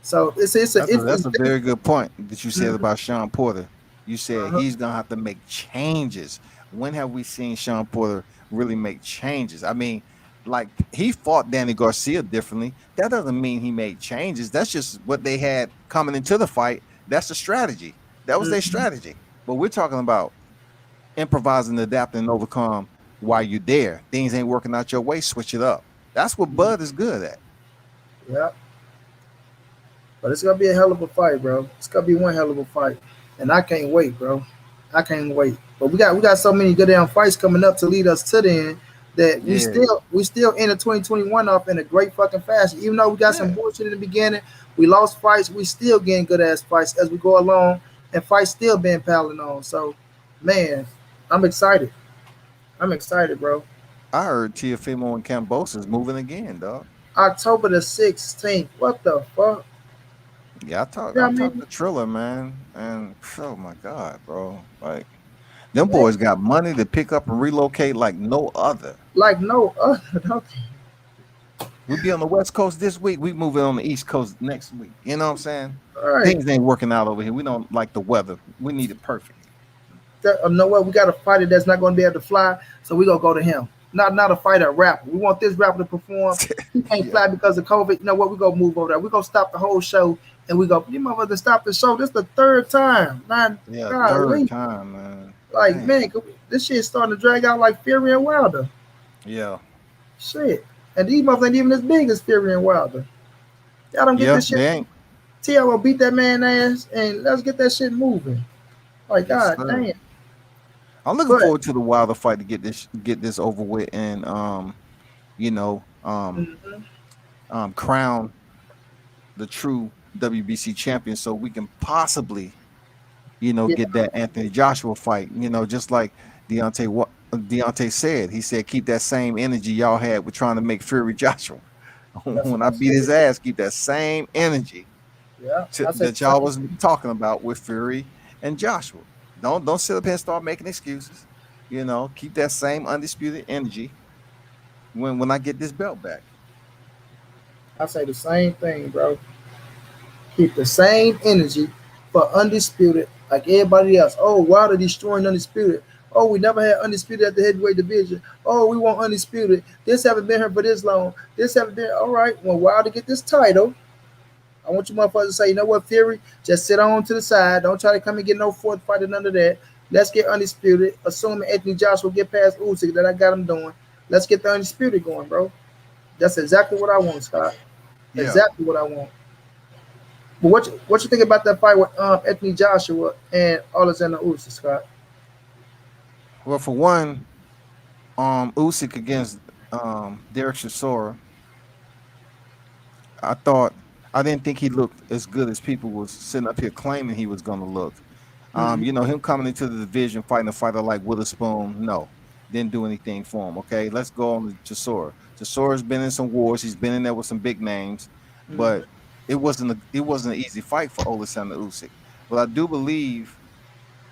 [SPEAKER 1] So that's a
[SPEAKER 2] very good point that you said about Sean Porter. You said he's going to have to make changes. When have we seen Sean Porter really make changes? I mean, like he fought Danny Garcia differently. That doesn't mean he made changes. That's just what they had coming into the fight. That's the strategy. That was their strategy. But we're talking about improvising, adapting, and overcome while you're there. Things ain't working out your way, switch it up. That's what Bud is good at.
[SPEAKER 1] Yeah. But it's going to be a hell of a fight, bro. It's going to be one hell of a fight. And I can't wait, bro. I can't wait. But we got so many good damn fights coming up to lead us to the end that we still end 2021 off in a great fucking fashion. Even though we got some bullshit in the beginning, we lost fights, we still getting good ass fights as we go along, and fights still being piling on. So, man, I'm excited. I'm excited, bro.
[SPEAKER 2] I heard Teofimo and Cambosa is moving again, dog.
[SPEAKER 1] October the 16th. What the fuck?
[SPEAKER 2] Yeah, I talked to Triller, man, and oh my god, bro, like them boys got money to pick up and relocate like no other.
[SPEAKER 1] Like no other, don't they?
[SPEAKER 2] We'll be on the West Coast this week. We moving on the East Coast next week. You know what I'm saying?
[SPEAKER 1] Right.
[SPEAKER 2] Things ain't working out over here. We don't like the weather. We need it perfect.
[SPEAKER 1] No what? We got a fighter that's not going to be able to fly, so we gonna go to him. Not a fighter, a rapper. We want this rapper to perform. He can't fly because of COVID. You know what? We gonna move over there. We gonna stop the whole show And we go, you motherfucker stop the show. This the third time. Not
[SPEAKER 2] Yeah, third
[SPEAKER 1] golly.
[SPEAKER 2] time, man.
[SPEAKER 1] Like,
[SPEAKER 2] Damn.
[SPEAKER 1] man, this shit starting to drag out like Fury and Wilder.
[SPEAKER 2] Yeah.
[SPEAKER 1] Shit. And these motherfuckers ain't even as big as Fury and Wilder. Y'all don't get
[SPEAKER 2] Yeah,
[SPEAKER 1] this shit.
[SPEAKER 2] they ain't.
[SPEAKER 1] TL will beat that man ass and let's get that shit moving. Like,
[SPEAKER 2] Yes,
[SPEAKER 1] god
[SPEAKER 2] sir.
[SPEAKER 1] damn.
[SPEAKER 2] I'm looking
[SPEAKER 1] But
[SPEAKER 2] forward to the Wilder fight to get this over with and you know,
[SPEAKER 1] mhm,
[SPEAKER 2] crown the true WBC champion so we can possibly,
[SPEAKER 1] yeah,
[SPEAKER 2] get that Anthony Joshua fight. Just like Deontay said. He said keep that same energy y'all had with trying to make Fury Joshua.
[SPEAKER 1] that's
[SPEAKER 2] When
[SPEAKER 1] what
[SPEAKER 2] I
[SPEAKER 1] I
[SPEAKER 2] beat his
[SPEAKER 1] said.
[SPEAKER 2] ass, keep that same energy
[SPEAKER 1] Yeah, I said the
[SPEAKER 2] that y'all
[SPEAKER 1] same
[SPEAKER 2] was
[SPEAKER 1] thing.
[SPEAKER 2] talking about with Fury and Joshua. Don't sit up here and start making excuses. Keep that same undisputed energy when I get this belt back.
[SPEAKER 1] I say the same thing, bro. Keep the same energy for undisputed, like everybody else. Oh, Wilder destroying undisputed. Oh, we never had undisputed at the heavyweight division. Oh, we want undisputed. This haven't been here for this long. This haven't been all right. When Wilder get this title, I want you motherfuckers to say, you know what, Fury, just sit on to the side. Don't try to come and get no fourth fight or none of that. Let's get undisputed. Assuming Anthony Joshua get past Usyk that I got him doing. Let's get the undisputed going, bro. That's exactly what I want, Scott.
[SPEAKER 2] Yeah.
[SPEAKER 1] Exactly what I want. But what you think about that fight with Anthony Joshua and Alexander Usyk, Scott?
[SPEAKER 2] Well, for one, Usyk against Derek Chisora, I thought I didn't think he looked as good as people was sitting up here claiming he was going to look.
[SPEAKER 1] Mm-hmm.
[SPEAKER 2] Him coming into the division fighting a fighter like Witherspoon, no, didn't do anything for him. Okay, let's go on to Chisora. Chisora's been in some wars. He's been in there with some big names,
[SPEAKER 1] Mm-hmm.
[SPEAKER 2] but it wasn't an easy fight for Alexander Usyk. But I do believe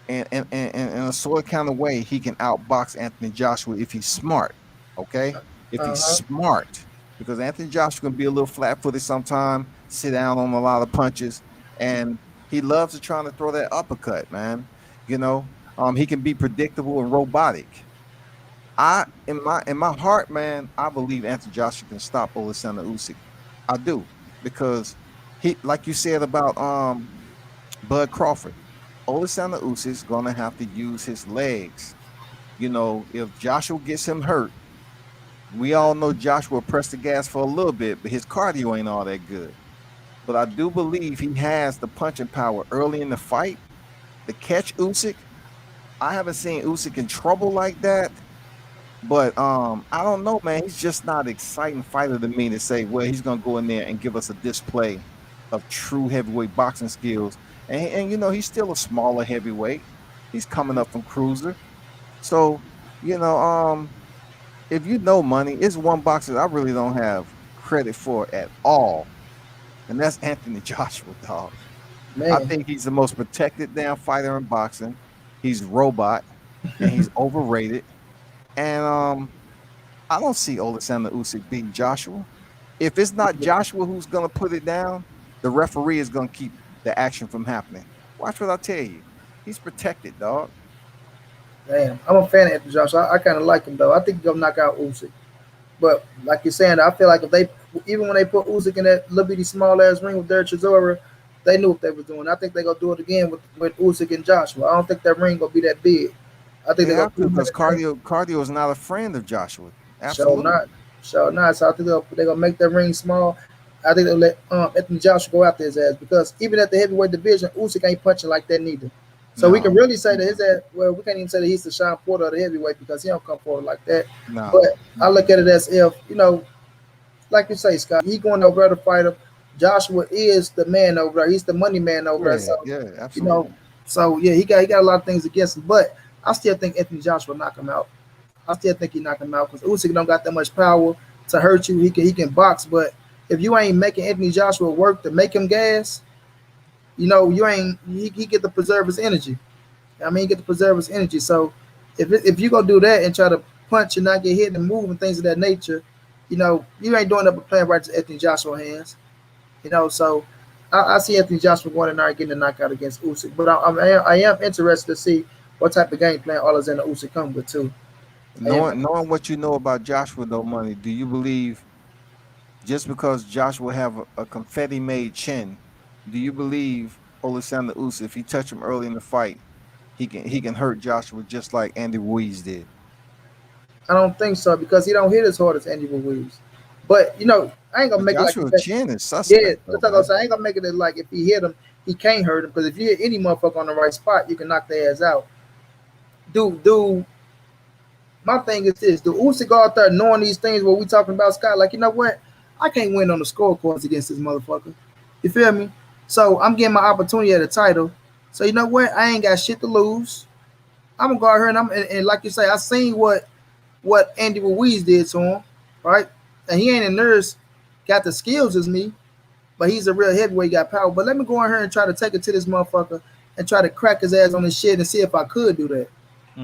[SPEAKER 2] in a sort of kind of way he can outbox Anthony Joshua if he's smart. Okay, if he's
[SPEAKER 1] Uh-huh.
[SPEAKER 2] smart, because Anthony Joshua can be a little flat-footed sometimes, sit down on a lot of punches, and he loves to try to throw that uppercut, man. He can be predictable and robotic. In my heart, man, I believe Anthony Joshua can stop Alexander Usyk. I do, because he, like you said about Bud Crawford, Alexander Usyk's gonna have to use his legs. If Joshua gets him hurt, we all know Joshua pressed the gas for a little bit, but his cardio ain't all that good. But I do believe he has the punching power early in the fight to catch Usyk. I haven't seen Usyk in trouble like that, but I don't know, man. He's just not an exciting fighter to me to say, well, he's gonna go in there and give us a display of true heavyweight boxing skills. And he's still a smaller heavyweight. He's coming up from cruiser. So, you know, um, if you know money, it's one boxer I really don't have credit for at all, and that's Anthony Joshua, dog. I
[SPEAKER 1] Man,
[SPEAKER 2] think he's the most protected damn fighter in boxing. He's robot and he's overrated. And I don't see Alexander Usyk beating Joshua. If it's not Joshua who's gonna put it down, the referee is gonna keep the action from happening. Watch what I tell you. He's protected, dog.
[SPEAKER 1] damn. I'm a fan of Anthony Joshua. I kind of like him though. I think he's gonna knock out Usyk. But like you're saying, I feel like if they even when they put Usyk in that little bitty small ass ring with Derek Chisora, they knew what they was doing. I think they gonna do it again with Usyk and Joshua. I don't think that ring gonna be that big. I think
[SPEAKER 2] They
[SPEAKER 1] they're gonna
[SPEAKER 2] have
[SPEAKER 1] put
[SPEAKER 2] to
[SPEAKER 1] him in
[SPEAKER 2] because
[SPEAKER 1] the ring.
[SPEAKER 2] cardio is not a friend of Joshua.
[SPEAKER 1] Show not,
[SPEAKER 2] Absolutely.
[SPEAKER 1] show not. So I think they're gonna make that ring small. I think they'll let Anthony Joshua go after his ass because even at the heavyweight division, Usyk ain't punching like that neither. So we can
[SPEAKER 2] No.
[SPEAKER 1] really say that his
[SPEAKER 2] Mm-mm.
[SPEAKER 1] ass. Well, we can't even say that he's the Sean Porter of the heavyweight because he don't come forward like that. But
[SPEAKER 2] No.
[SPEAKER 1] I look
[SPEAKER 2] Mm-mm.
[SPEAKER 1] at it as if like you say, Scott, he going over there to fight him. Joshua is the man over there. He's the money man over there.
[SPEAKER 2] Yeah,
[SPEAKER 1] So
[SPEAKER 2] yeah,
[SPEAKER 1] you know,
[SPEAKER 2] absolutely.
[SPEAKER 1] so yeah, he got a lot of things against him. But I still think Anthony Joshua will knock him out. I still think he knock him out because Usyk don't got that much power to hurt you. He can box, but if you ain't making Anthony Joshua work to make him gas, you ain't he get to preserve his energy. I mean, he get to preserve his energy. So if you gonna do that and try to punch and not get hit and move and things of that nature, you ain't doing that but playing right to Anthony Joshua hands. So I see Anthony Joshua going in there and getting a knockout against Usyk. But I am interested to see what type of game plan Alexander Usyk come with too. I am.
[SPEAKER 2] Knowing what you know about Joshua, though, money, do you believe just because Joshua have a confetti made chin do you believe Alexander Usyk, if he touch him early in the fight, he can hurt Joshua just like Andy Ruiz did?
[SPEAKER 1] I don't think so because he don't hit as hard as Andy Ruiz. But I ain't gonna
[SPEAKER 2] But
[SPEAKER 1] make it like
[SPEAKER 2] Joshua's chin is
[SPEAKER 1] yeah.
[SPEAKER 2] suspect though,
[SPEAKER 1] That's what I'm gonna
[SPEAKER 2] man.
[SPEAKER 1] say. I ain't gonna make it like if he hit him, he can't hurt him because if you hit any motherfucker on the right spot, you can knock their ass out. Do my thing is this: do Usyk go out there knowing these things? What we talking about, Scott? Like what? I can't win on the scorecards against this motherfucker. You feel me? So I'm getting my opportunity at a title. So you know what? I ain't got shit to lose. I'm gonna go out here and like you say, I seen what Andy Ruiz did to him, right? And he ain't a nurse, got the skills as me, but he's a real heavyweight, got power. But let me go in here and try to take it to this motherfucker and try to crack his ass on his shit and see if I could do that.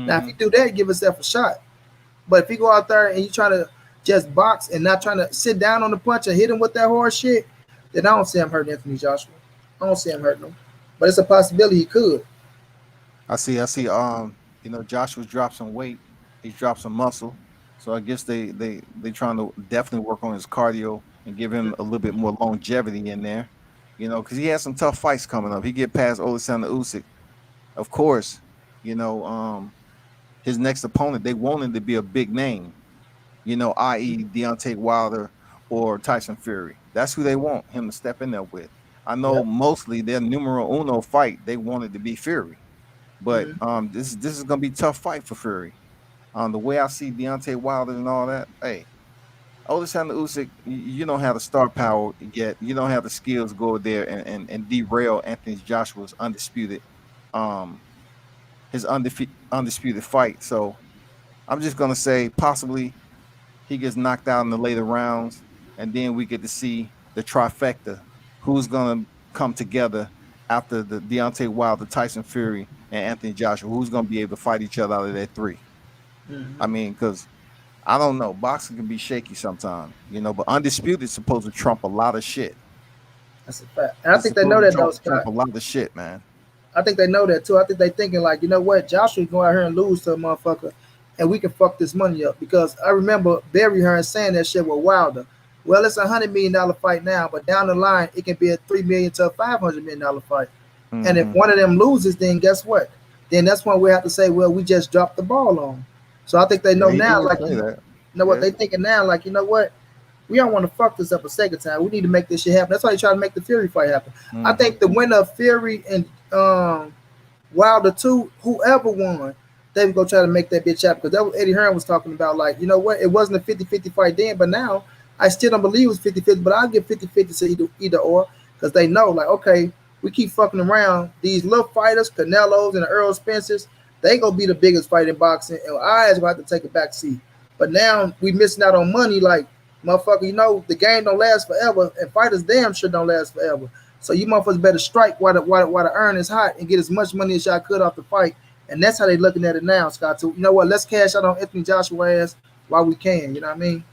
[SPEAKER 1] Now, if
[SPEAKER 2] Mm-hmm.
[SPEAKER 1] you do that, give yourself a shot. But if you go out there and you try to just box and not trying to sit down on the punch and hit him with that hard shit, then I don't see him hurting Anthony Joshua. I don't see him hurting him. But it's a possibility he could.
[SPEAKER 2] I see. Joshua's dropped some weight. He's dropped some muscle. So I guess they trying to definitely work on his cardio and give him a little bit more longevity in there. Because he has some tough fights coming up. He get past Alexander Usyk, of course. You know, his next opponent, they want him to be a big name. I.e. Deontay Wilder or Tyson Fury. That's who they want him to step in there with. I know
[SPEAKER 1] Yep.
[SPEAKER 2] mostly their numero uno fight they wanted to be Fury. But
[SPEAKER 1] Mm-hmm.
[SPEAKER 2] this is gonna be a tough fight for Fury. The way I see Deontay Wilder and all that, hey, Alexander Usyk, you don't have the star power yet. You don't have the skills to go there and derail Anthony Joshua's um, undisputed fight. So I'm just gonna say possibly he gets knocked out in the later rounds, and then we get to see the trifecta, who's gonna come together after the Deontay Wilder, Tyson Fury, and Anthony Joshua, who's gonna be able to fight each other out of that three. I
[SPEAKER 1] Mm-hmm.
[SPEAKER 2] mean, because I don't know, boxing can be shaky sometimes, but undisputed is supposed to trump a lot of shit.
[SPEAKER 1] That's a fact. And I
[SPEAKER 2] It's
[SPEAKER 1] think they know
[SPEAKER 2] supposed to
[SPEAKER 1] that though,
[SPEAKER 2] trump
[SPEAKER 1] Scott.
[SPEAKER 2] a lot of shit, man.
[SPEAKER 1] I think they know that too. I think they thinking like, you know what, Joshua go out here and lose to a motherfucker, and we can fuck this money up. Because I remember Barry Hearn saying that shit with Wilder. Well, it's $100 million fight now, but down the line it can be a $3 million to a $500 million fight. And if
[SPEAKER 2] Hmm.
[SPEAKER 1] one of them loses, then guess what? Then that's when we have to say, well, we just dropped the ball on. So I think they
[SPEAKER 2] Yeah,
[SPEAKER 1] know
[SPEAKER 2] he
[SPEAKER 1] now,
[SPEAKER 2] did
[SPEAKER 1] like
[SPEAKER 2] say that.
[SPEAKER 1] you know what
[SPEAKER 2] Yeah.
[SPEAKER 1] they thinking now, like you know what, we don't want to fuck this up a second time. We need to make this shit happen. That's why they try to make the Fury fight happen. I
[SPEAKER 2] Hmm.
[SPEAKER 1] think the winner of Fury and Wilder two, whoever won, they would go try to make that bitch happen. Because that was Eddie Hearn was talking about, like, you know what? It wasn't a 50-50 fight then, but now I still don't believe it was 50-50, but I'll give 50-50 to either or. Because they know, like, okay, we keep fucking around. These little fighters, Canelos and the Errol Spencers, they gonna be the biggest fight in boxing, and our eyes gonna have to take a back seat. But now we missing out on money, like motherfucker. The game don't last forever, and fighters damn sure don't last forever. So you motherfuckers better strike while the earn is hot and get as much money as y'all could off the fight. And that's how they looking at it now, Scott. So you know what? Let's cash out on Anthony Joshua ass while we can. You know what I mean?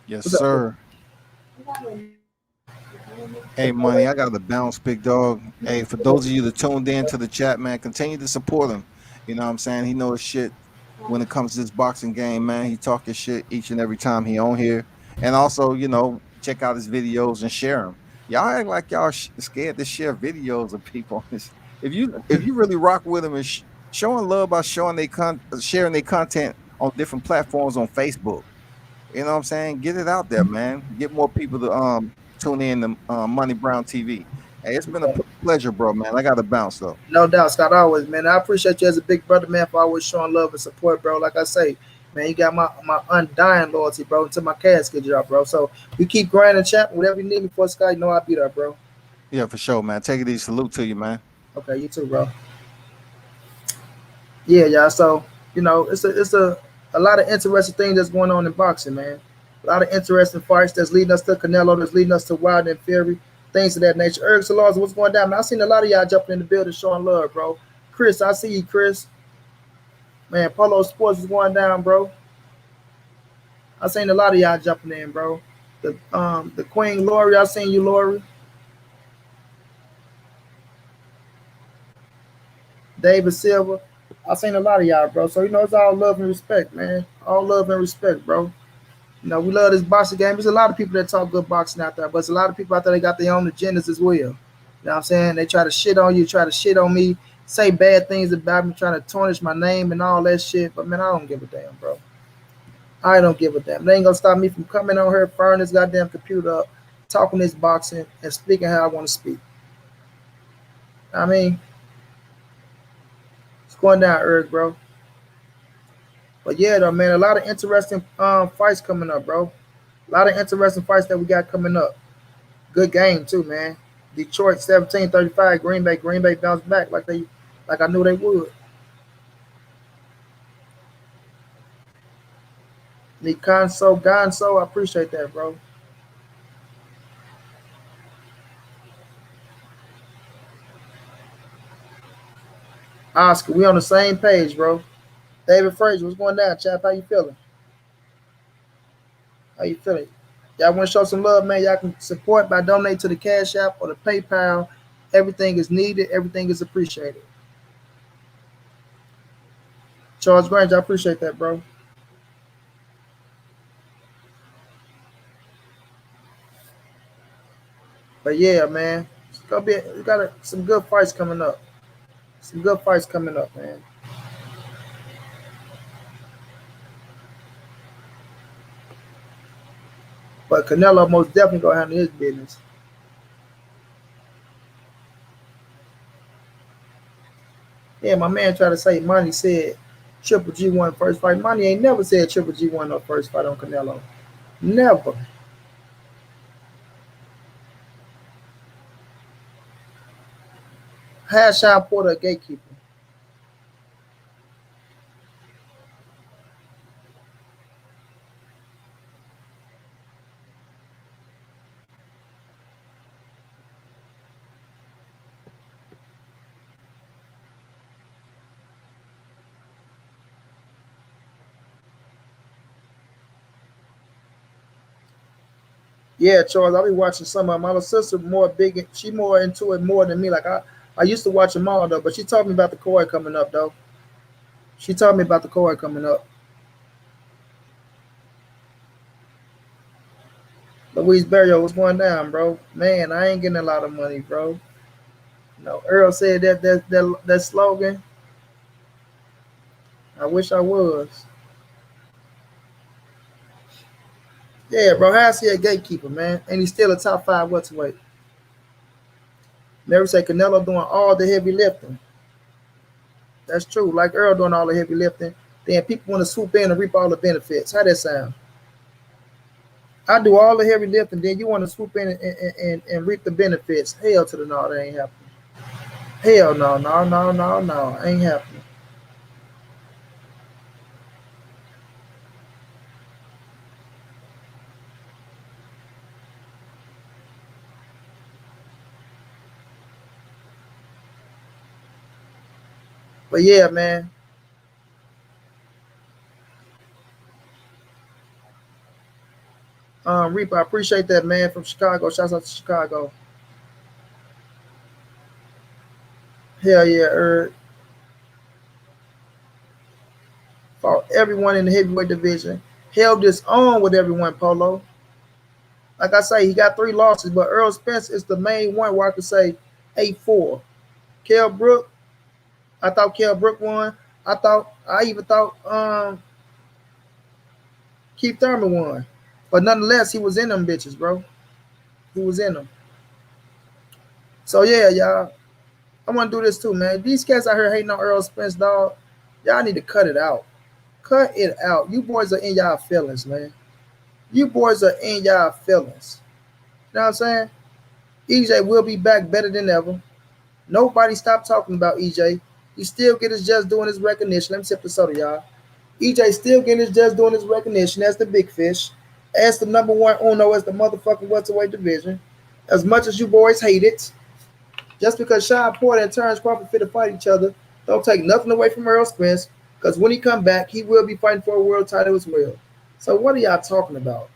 [SPEAKER 2] Yes,
[SPEAKER 1] What's up, bro?
[SPEAKER 2] sir. Hey, money, I got to bounce, big dog. Hey, for those of you that tuned in to the chat, man, continue to support him. You know what I'm saying? He knows shit when it comes to this boxing game, man. He talk his shit each and every time he on here. And also, check out his videos and share them. Y'all act like y'all scared to share videos of people. If you really rock with him and showing love by sharing their content on different platforms on Facebook. You know what I'm saying? Get it out there, man. Get more people to tune in to Money Brown TV. Hey, it's been a pleasure, bro, man. I got to bounce though.
[SPEAKER 1] No doubt, Scott. Always, man. I appreciate you as a big brother, man, for always showing love and support, bro. Like I say, man, you got my undying loyalty, bro, until my casket drop, bro. So we keep grinding, champ. Whatever you need me for, Scott, you know I'll be there, bro.
[SPEAKER 2] Yeah, for sure, man. Take it easy. Salute to you, man.
[SPEAKER 1] Okay, you too, bro. Yeah, y'all. So it's a lot of interesting things that's going on in boxing, man. A lot of interesting fights that's leading us to Canelo, that's leading us to Wilder and Fury, things of that nature. Eric Salars, what's going down, man? I seen a lot of y'all jumping in the building, showing love, bro. Chris, I see you, Chris. Man, Polo Sports is going down, bro. I seen a lot of y'all jumping in, bro. The Queen Lori, I seen you, Lori. David Silver. I seen a lot of y'all, bro. So it's all love and respect, man. All love and respect, bro. You know, we love this boxing game. There's a lot of people that talk good boxing out there, but there's a lot of people out there that got their own agendas as well. You know what I'm saying? They try to shit on you, try to shit on me, say bad things about me, trying to tarnish my name and all that shit. But man, I don't give a damn, bro. I don't give a damn. They ain't gonna stop me from coming on here, firing this goddamn computer up, talking this boxing, and speaking how I want to speak. I mean, it's going down, Eric, bro. But yeah, though, man, a lot of interesting fights coming up, bro. A lot of interesting fights that we got coming up. Good game too, man. Detroit 17-35, Green Bay bounced back like I knew they would. Nikonso, Gonso, I appreciate that, bro. Oscar, we on the same page, bro. David Frazier, what's going down, chap? How you feeling? How you feeling? Y'all want to show some love, man? Y'all can support by donating to the Cash App or the PayPal. Everything is needed. Everything is appreciated. Charles Grange, I appreciate that, bro. But yeah, man, it's gonna be we got some good fights coming up. Some good fights coming up, man. But Canelo most definitely gonna handle his business. Yeah, my man tried to say Money said Triple G won first fight. Money ain't never said Triple G won no first fight on Canelo. Never. Had Sean Porter a gatekeeper. Yeah, Charles, I'll be watching some of them. My little sister more big, she more into it more than me. I used to watch them all though, but she told me about the Koi coming up though. She told me about the Koi coming up. Louise Barrio, what's going down, bro? Man, I ain't getting a lot of money, bro. No, Errol said that slogan. I wish I was. Yeah, bro. How's he a gatekeeper, man? And he's still a top five welterweight. Never say Canelo doing all the heavy lifting. That's true. Like Earl doing all the heavy lifting. Then people want to swoop in and reap all the benefits. How that sound? I do all the heavy lifting, then you want to swoop in and reap the benefits. Hell to the no, that ain't happening. Hell no, no, no, no, no. Ain't happening. But yeah, man. Reaper, I appreciate that, man, from Chicago. Shouts out to Chicago. Hell yeah, fought everyone in the heavyweight division. Held his own with everyone, Polo. Like I say, he got 3 losses, but Earl Spence is the main one where I could say 8-4. Kell Brook, I thought Kell Brook won. I even thought Keith Thurman won. But nonetheless, he was in them bitches, bro. He was in them. So yeah, y'all. I want to do this too, man. These cats out here hating on Earl Spence, dog. Y'all need to cut it out. Cut it out. You boys are in y'all feelings, man. You boys are in y'all feelings. You know what I'm saying? EJ will be back better than ever. Nobody stop talking about EJ. He still get his just doing his recognition. Let me sip the soda, y'all. EJ still getting his just doing his recognition as the big fish, as the number one Uno, as the motherfucking welterweight division. As much as you boys hate it, just because Sean Porter and Terrence Crawford fit to fight each other, don't take nothing away from Errol Spence, because when he come back, he will be fighting for a world title as well. So what are y'all talking about?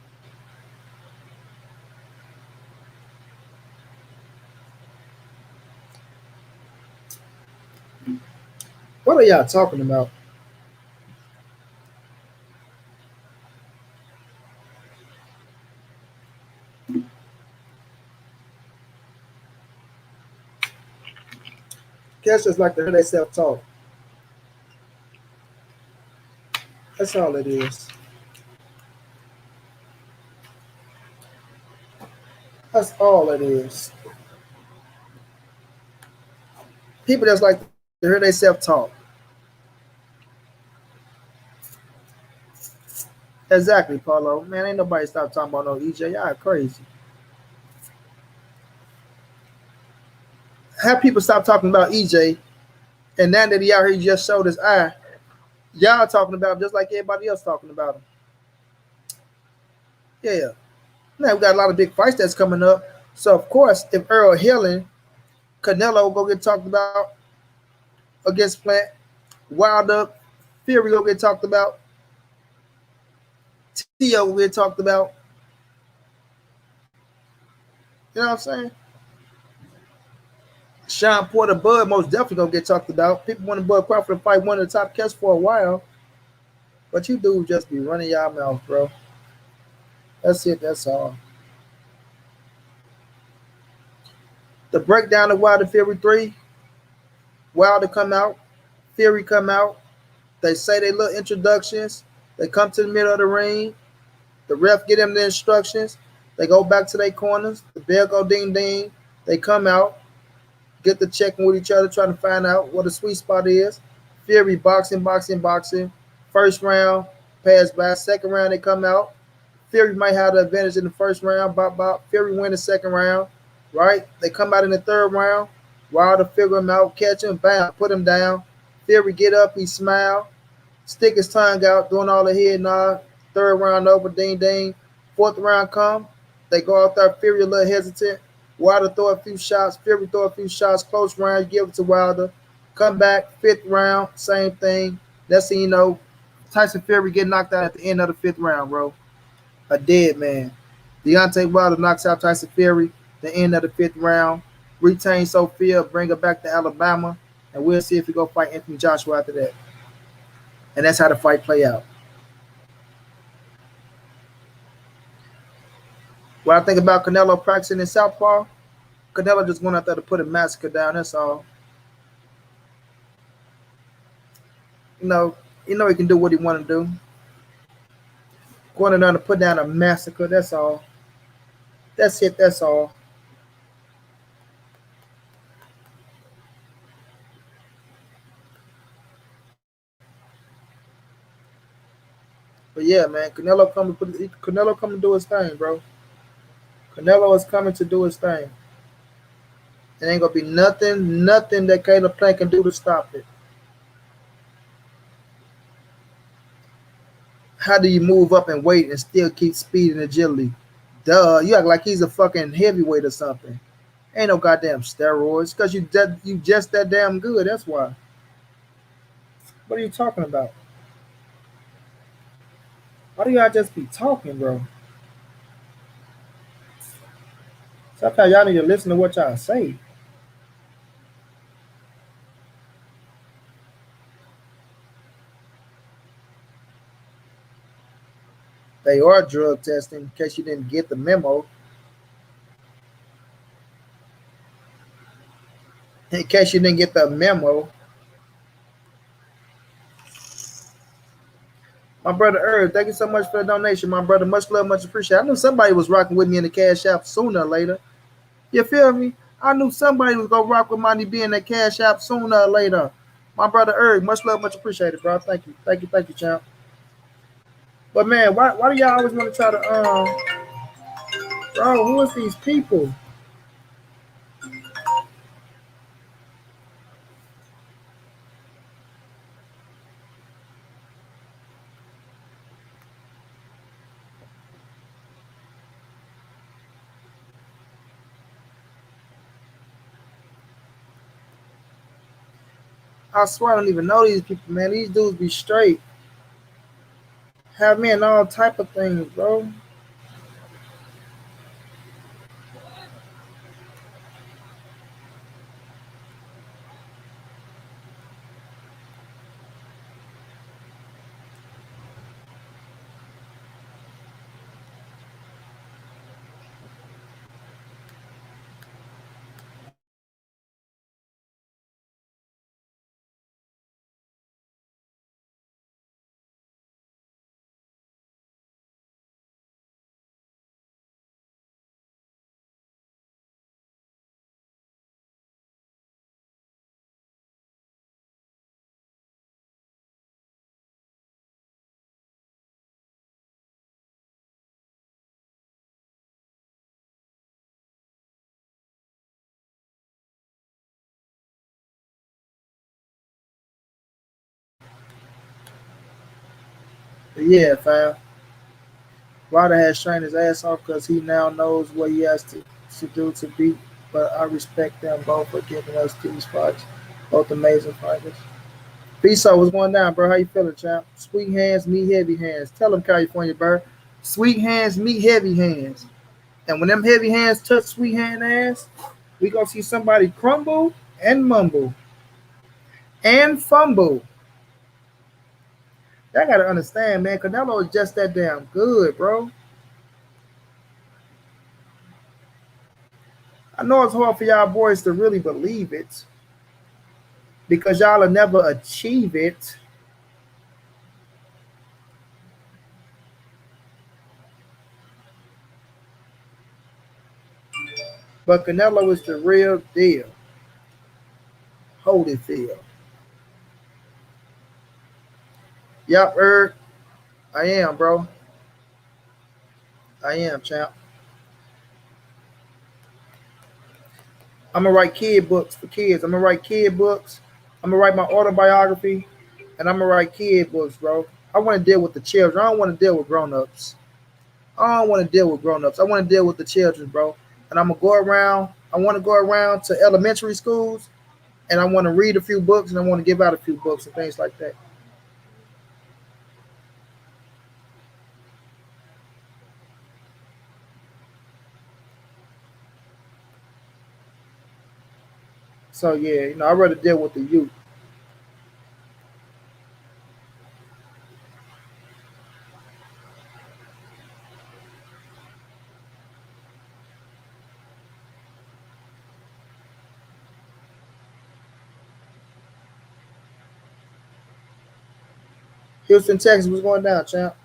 [SPEAKER 1] What are y'all talking about? Cats just like to hear themselves talk. That's all it is. That's all it is. People just like to hear themselves talk. Exactly, Paulo. Man, ain't nobody stop talking about no EJ. Y'all crazy. Have people stop talking about EJ, and now that he out here, he just showed his eye. Y'all talking about him just like everybody else talking about him. Yeah. Now we got a lot of big fights that's coming up. So of course, if Errol healing, Canelo go get talked about against Plant. Wilder, Fury go get talked about. Tio will get talked about. You know what I'm saying? Sean Porter, Bud most definitely gonna get talked about. People want Bud Crawford to fight one of the top cats for a while, but you dudes just be running y'all mouth, bro. That's it. That's all. The breakdown of Wilder Fury 3. Wilder come out. Fury come out. They say they little introductions. They come to the middle of the ring. The ref get them the instructions. They go back to their corners. The bell go ding ding. They come out, get the checking with each other, trying to find out what the sweet spot is. Fury boxing, boxing, boxing. First round, pass by. Second round, they come out. Fury might have the advantage in the first round. Bop, bop. Fury win the second round, right? They come out in the third round. Wilder figure him out, catch him, bam, put him down. Fury get up, he smile, stick his tongue out, doing all the head nod. Third round over, ding ding. Fourth round come, they go out there, Fury a little hesitant. Wilder throw a few shots, Fury throw a few shots, close round, you give it to Wilder. Come back, fifth round, same thing. Next thing you know, Tyson Fury get knocked out at the end of the fifth round, bro. A dead man. Deontay Wilder knocks out Tyson Fury the end of the fifth round. Retain Sophia, bring her back to Alabama, and we'll see if he go fight Anthony Joshua after that. And that's how the fight play out. What I think about Canelo practicing in Southpaw, Canelo just going out there to put a massacre down. That's all. You know he can do what he want to do. Going down to put down a massacre. That's all. That's it. That's all. But yeah, man, Canelo coming to do his thing, bro. Canelo is coming to do his thing. It ain't gonna be nothing that Caleb Plant can do to stop it. How do you move up and weight and still keep speed and agility? Duh, you act like he's a fucking heavyweight or something. Ain't no goddamn steroids, cause you just that damn good. That's why. What are you talking about? Why do y'all just be talking, bro? Sometimes y'all need to listen to what y'all say. They are drug testing, in case you didn't get the memo. In case you didn't get the memo, my brother Errol, thank you so much for the donation, my brother. Much love, much appreciated. I knew somebody was rocking with me in the cash app sooner or later. You feel me? I knew somebody was gonna rock with money being in the cash app sooner or later. My brother Errol, much love, much appreciated, bro. Thank you, champ. But man, why do y'all always want to try to bro? Who is these people? I swear I don't even know these people, man. These dudes be straight. Have me in all type of things, bro. But yeah, fam. Ryder has trained his ass off because he now knows what he has to do to beat. But I respect them both for giving us these fights. Both amazing fighters. Fiso, what's going down, bro? How you feeling, champ? Sweet hands, me heavy hands. Tell them California, bro. Sweet hands, me heavy hands. And when them heavy hands touch sweet hand ass, we gonna see somebody crumble and mumble and fumble. Y'all gotta understand, man. Canelo is just that damn good, bro. I know it's hard for y'all boys to really believe it because y'all will never achieve it. But Canelo is the real deal. Hold it, Phil. Yup, I am, bro. I am, champ. I'm gonna write kid books for kids. I'm gonna write kid books. I'm gonna write my autobiography, and I'm gonna write kid books, bro. I want to deal with the children. I don't want to deal with grown-ups. I don't want to deal with grown-ups. I want to deal with the children, bro. And I'm gonna go around. I want to go around to elementary schools, and I want to read a few books, and I want to give out a few books and things like that. So yeah, I'd rather deal with the youth. Houston, Texas, what's going down, champ?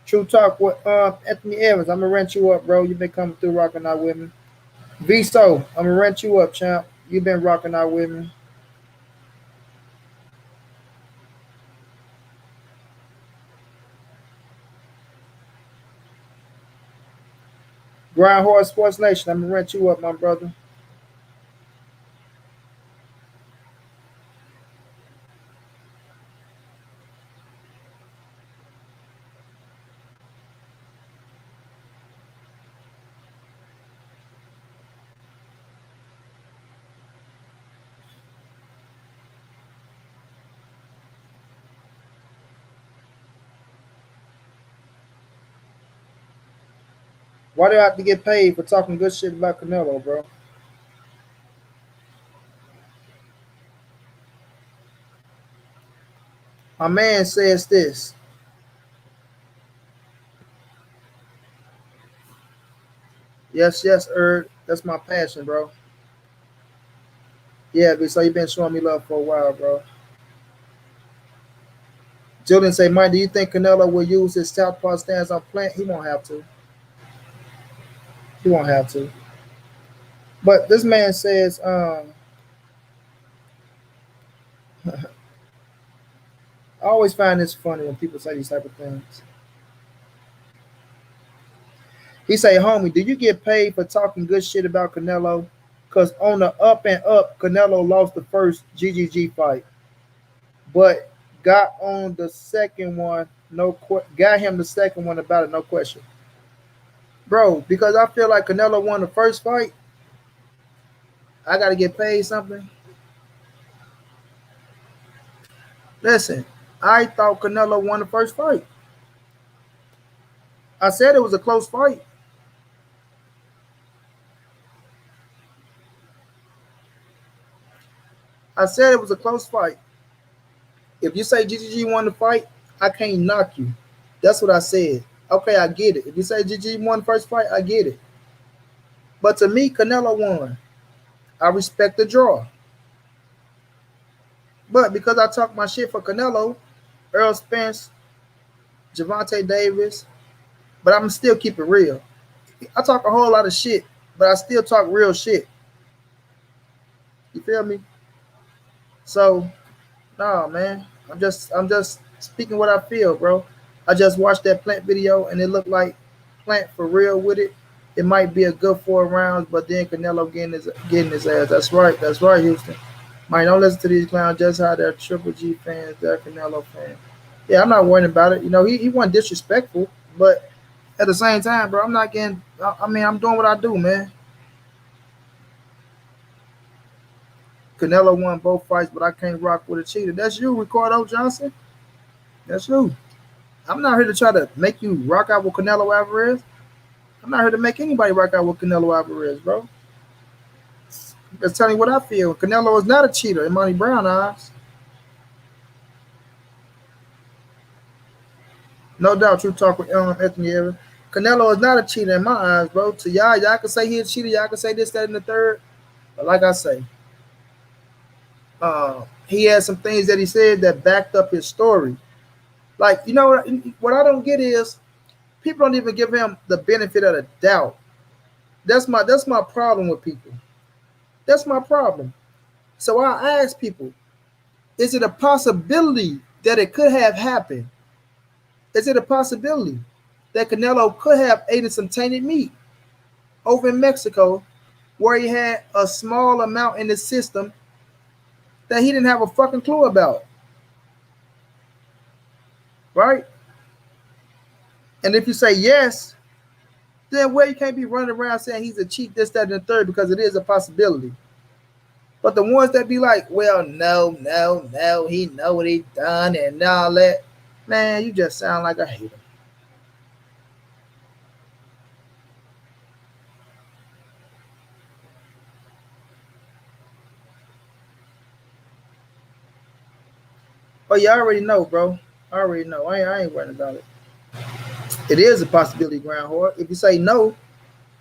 [SPEAKER 1] True talk with Anthony Evans. I'm gonna rent you up, bro. You've been coming through rocking out with me. Viso, I'm gonna rent you up, champ. You've been rocking out with me. Grind Horse Sports Nation, I'm gonna rent you up, my brother. Why do I have to get paid for talking good shit about Canelo, bro? My man says this. Yes, yes, That's my passion, bro. Yeah, so you've been showing me love for a while, bro. Julian say, Mike, do you think Canelo will use his southpaw stance on Plant? He won't have to. He won't have to. But this man says, I always find this funny when people say these type of things. He say, homie, do you get paid for talking good shit about Canelo? Because on the up and up, Canelo lost the first GGG fight, but got on the second one, got him the second one about it, no question. Bro, because I feel like Canelo won the first fight, I got to get paid something. Listen, I thought Canelo won the first fight. I said it was a close fight. I said it was a close fight. If you say GGG won the fight, I can't knock you. That's what I said. Okay, I get it. If you say GG won the first fight, I get it. But to me, Canelo won. I respect the draw. But because I talk my shit for Canelo, Errol Spence, Javante Davis, but I'm still keep it real. I talk a whole lot of shit, but I still talk real shit. You feel me? So, nah, man. I'm just speaking what I feel, bro. I just watched that Plant video and it looked like Plant for real with it. it might be a good 4 rounds, but then Canelo getting his ass. That's right. That's right, Houston. Mike, don't listen to these clowns just how they're Triple G fans, they're Canelo fans. Yeah, I'm not worried about it. You know, he wasn't disrespectful, but at the same time, bro, I'm not getting. I mean, I'm doing what I do, man. Canelo won both fights, but I can't rock with a cheater. That's you, Ricardo Johnson. That's you. I'm not here to try to make you rock out with Canelo Alvarez. I'm not here to make anybody rock out with Canelo Alvarez, bro. Just telling you what I feel. Canelo is not a cheater in Monty Brown eyes. No doubt, true talk with Anthony Evans. Canelo is not a cheater in my eyes, bro. To y'all can say he's a cheater. Y'all can say this, that, and the third. But like I say, he had some things that he said that backed up his story. Like, you know what I don't get is people don't even give him the benefit of the doubt. That's my problem with people. That's my problem. So I ask people, is it a possibility that it could have happened? Is it a possibility that Canelo could have eaten some tainted meat over in Mexico where he had a small amount in the system that he didn't have a fucking clue about? Right? And if you say yes, then you can't be running around saying he's a cheat, this, that, and the third, because it is a possibility. But the ones that be like, well, no, he know what he done and all that, man, you just sound like a hater. Oh, yeah, I already know, bro. I already know. I ain't worrying about it. It is a possibility, Groundhog. If you say no,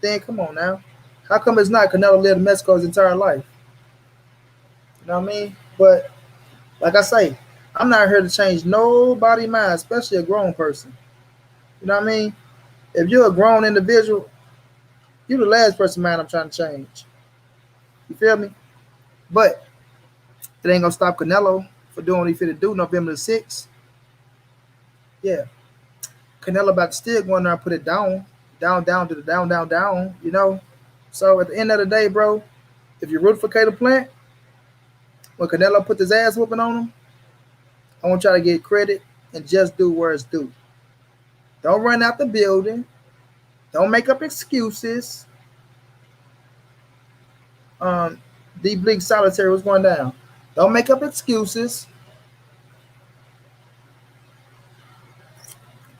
[SPEAKER 1] then come on now. How come it's not? Canelo lived in Mexico his entire life. You know what I mean? But like I say, I'm not here to change nobody's mind, especially a grown person. You know what I mean? If you're a grown individual, you're the last person mind I'm trying to change. You feel me? But it ain't gonna stop Canelo for doing what he fit to do November the 6th. Yeah. Canelo about to still go in there and put it down to the down, you know? So at the end of the day, bro, if you're rooting for Caleb Plant, when Canelo put his ass whooping on him, I want y'all to get credit and just do where it's due. Don't run out the building. Don't make up excuses. D Bleak Solitary was going down. Don't make up excuses.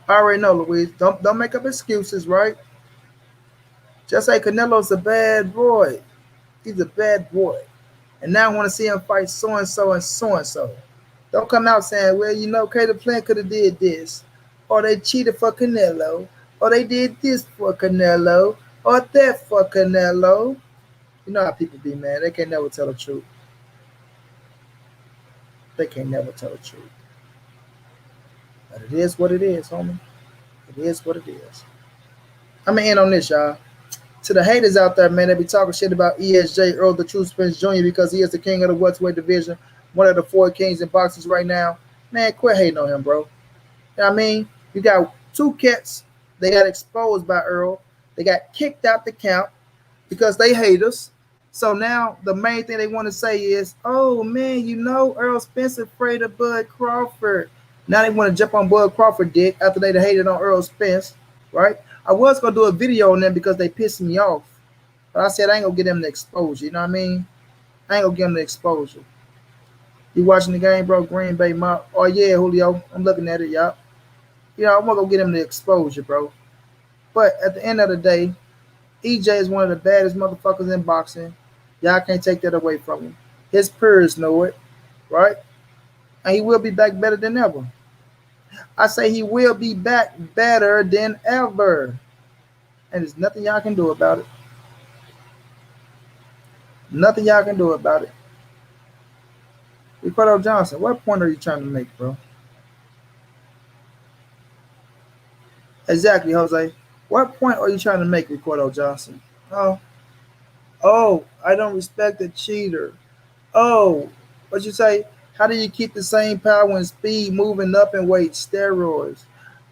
[SPEAKER 1] I already know, Louise. Don't make up excuses, right? Just say Canelo's a bad boy. He's a bad boy. And now I want to see him fight so-and-so and so-and-so. Don't come out saying, well, you know, Caleb Plant could have did this. Or they cheated for Canelo. Or they did this for Canelo. Or that for Canelo. You know how people be, man. They can never tell the truth. They can never tell the truth. But it is what it is, homie. It is what it is. I'm going to end on this, y'all. To the haters out there, man, they be talking shit about ESJ, Errol the True Spence Jr. because he is the king of the welterweight division, one of the 4 kings in boxing right now. Man, quit hating on him, bro. You know what I mean? You got 2 cats. They got exposed by Errol. They got kicked out the count because they hate us. So now the main thing they want to say is, oh, man, you know, Errol Spence afraid of Bud Crawford. Now they want to jump on Bud Crawford dick after they hated on Errol Spence, right? I was going to do a video on them because they pissed me off. But I said I ain't going to get them the exposure. You know what I mean? I ain't going to give them the exposure. You watching the game, bro? Green Bay Mob. Oh, yeah, Julio. I'm looking at it, y'all. You know, I'm going to go get him the exposure, bro. But at the end of the day, EJ is one of the baddest motherfuckers in boxing. Y'all can't take that away from him. His peers know it, right? And he will be back better than ever. I say he will be back better than ever. And there's nothing y'all can do about it. Nothing y'all can do about it. Ricardo Johnson, what point are you trying to make, bro? Exactly, Jose. What point are you trying to make, Ricardo Johnson? Oh, I don't respect the cheater. Oh, what you say? How do you keep the same power and speed moving up in weight? Steroids.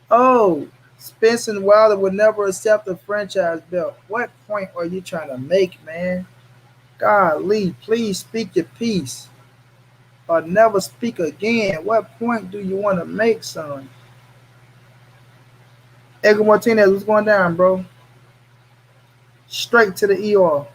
[SPEAKER 1] Oh, Spence and Wilder would never accept a franchise belt. What point are you trying to make, man? Golly, please speak your piece or never speak again. What point do you want to make, son? Edgar Martinez, what's going down, bro? Straight to the ER.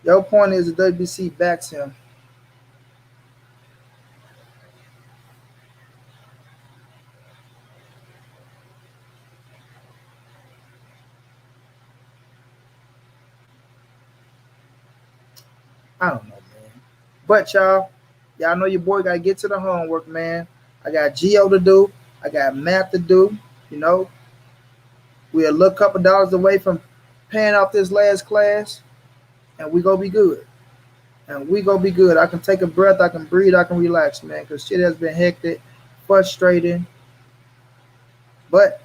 [SPEAKER 1] Your point is the WBC backs him. I don't know, man. But y'all know your boy got to get to the homework, man. I got Geo to do. I got math to do. You know, we're a little couple dollars away from paying off this last class, and we gonna be good. And we gonna be good. I can take a breath. I can breathe. I can relax, man, because shit has been hectic, frustrating. But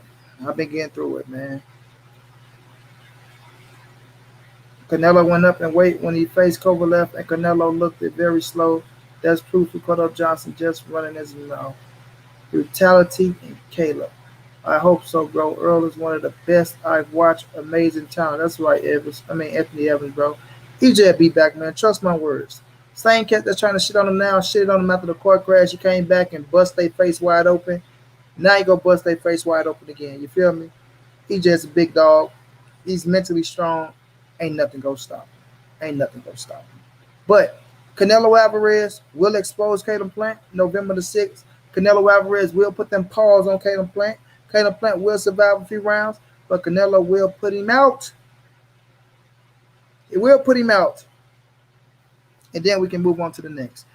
[SPEAKER 1] I've been getting through it, man. Canelo went up in weight when he faced Kovalev, and Canelo looked it very slow. That's proof he caught up Johnson just running his mouth. Brutality and Caleb. I hope so, bro. Errol is one of the best I've watched. Amazing talent. That's right, Anthony Evans, bro. EJ be back, man. Trust my words. Same cat that's trying to shit on him now, shit on him after the car crash. He came back and bust their face wide open. Now you go bust their face wide open again. You feel me? EJ's a big dog. He's mentally strong. Ain't nothing gonna stop him. Ain't nothing gonna stop him. But Canelo Alvarez will expose Caleb Plant November the 6th. Canelo Alvarez will put them paws on Caleb Plant. Caleb Plant will survive a few rounds, but Canelo will put him out. It will put him out. And then we can move on to the next.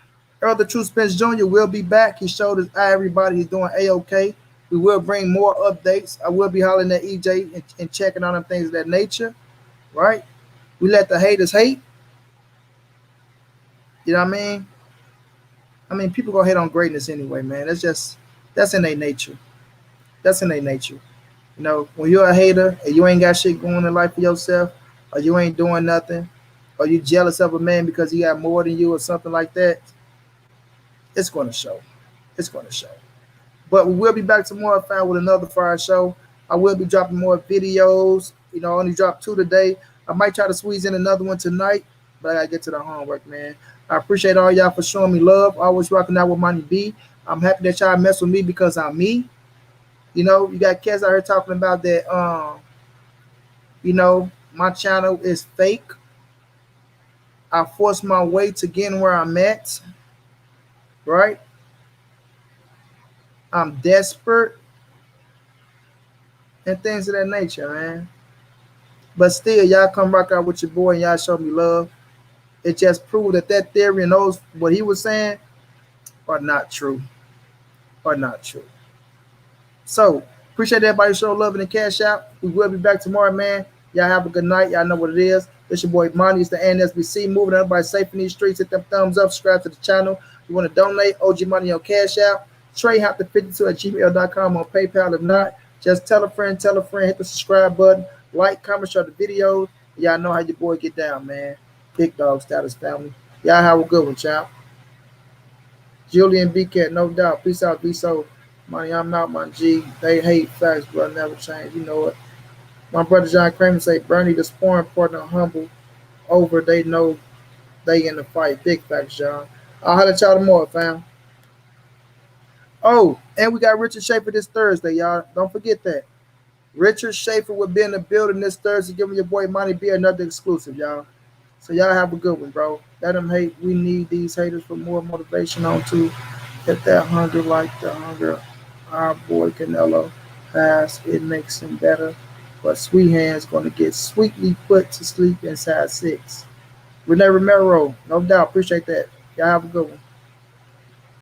[SPEAKER 1] Errol the True Spence Jr. will be back. He showed his eye, everybody. He's doing A-OK. We will bring more updates. I will be hollering at EJ and checking on them things of that nature. Right? We let the haters hate. You know what I mean? I mean, people gonna hate on greatness anyway, man. That's in their nature. That's in their nature. You know, when you're a hater and you ain't got shit going in life for yourself, or you ain't doing nothing, or you jealous of a man because he got more than you or something like that, it's gonna show. It's gonna show. But we will be back tomorrow, fam, with another fire show. I will be dropping more videos. You know, I only dropped 2 today. I might try to squeeze in another one tonight, but I gotta get to the homework, man. I appreciate all y'all for showing me love. Always rocking out with Money B. I'm happy that y'all mess with me because I'm me. You know, you got cats out here talking about that. You know, my channel is fake. I forced my way to getting where I'm at. Right? I'm desperate. And things of that nature, man. But still, y'all come rock out with your boy and y'all show me love. It just proved that theory and those what he was saying are not true. Are not true. So, appreciate everybody show love in the cash out. We will be back tomorrow, man. Y'all have a good night. Y'all know what it is. It's your boy Monty. It's the NSBC. Moving everybody safe in these streets. Hit them thumbs up. Subscribe to the channel. You want to donate, OG Money on Cash App. TreyHopton52 at gmail.com on PayPal. If not, just tell a friend, hit the subscribe button. Like, comment, share the videos. Y'all know how your boy get down, man. Big dog status family. Y'all have a good one, child. Julian B. Cat, no doubt. Peace out, be so. Money, I'm out, my G. They hate facts, but never change. You know it. My brother John Kramer say, Bernie, the sparring partner, humble over. They know they in the fight. Big facts, John. I'll holler at y'all tomorrow, fam. Oh, and we got Richard Schaefer this Thursday, y'all. Don't forget that. Richard Schaefer will be in the building this Thursday, giving your boy Money B another exclusive, y'all. So y'all have a good one, bro. Let them hate. We need these haters for more motivation on to get that hunger like the hunger our boy Canelo has. It makes him better. But Sweet Hand's going to get sweetly put to sleep inside 6. Renee Romero, no doubt. Appreciate that. Y'all have a good one.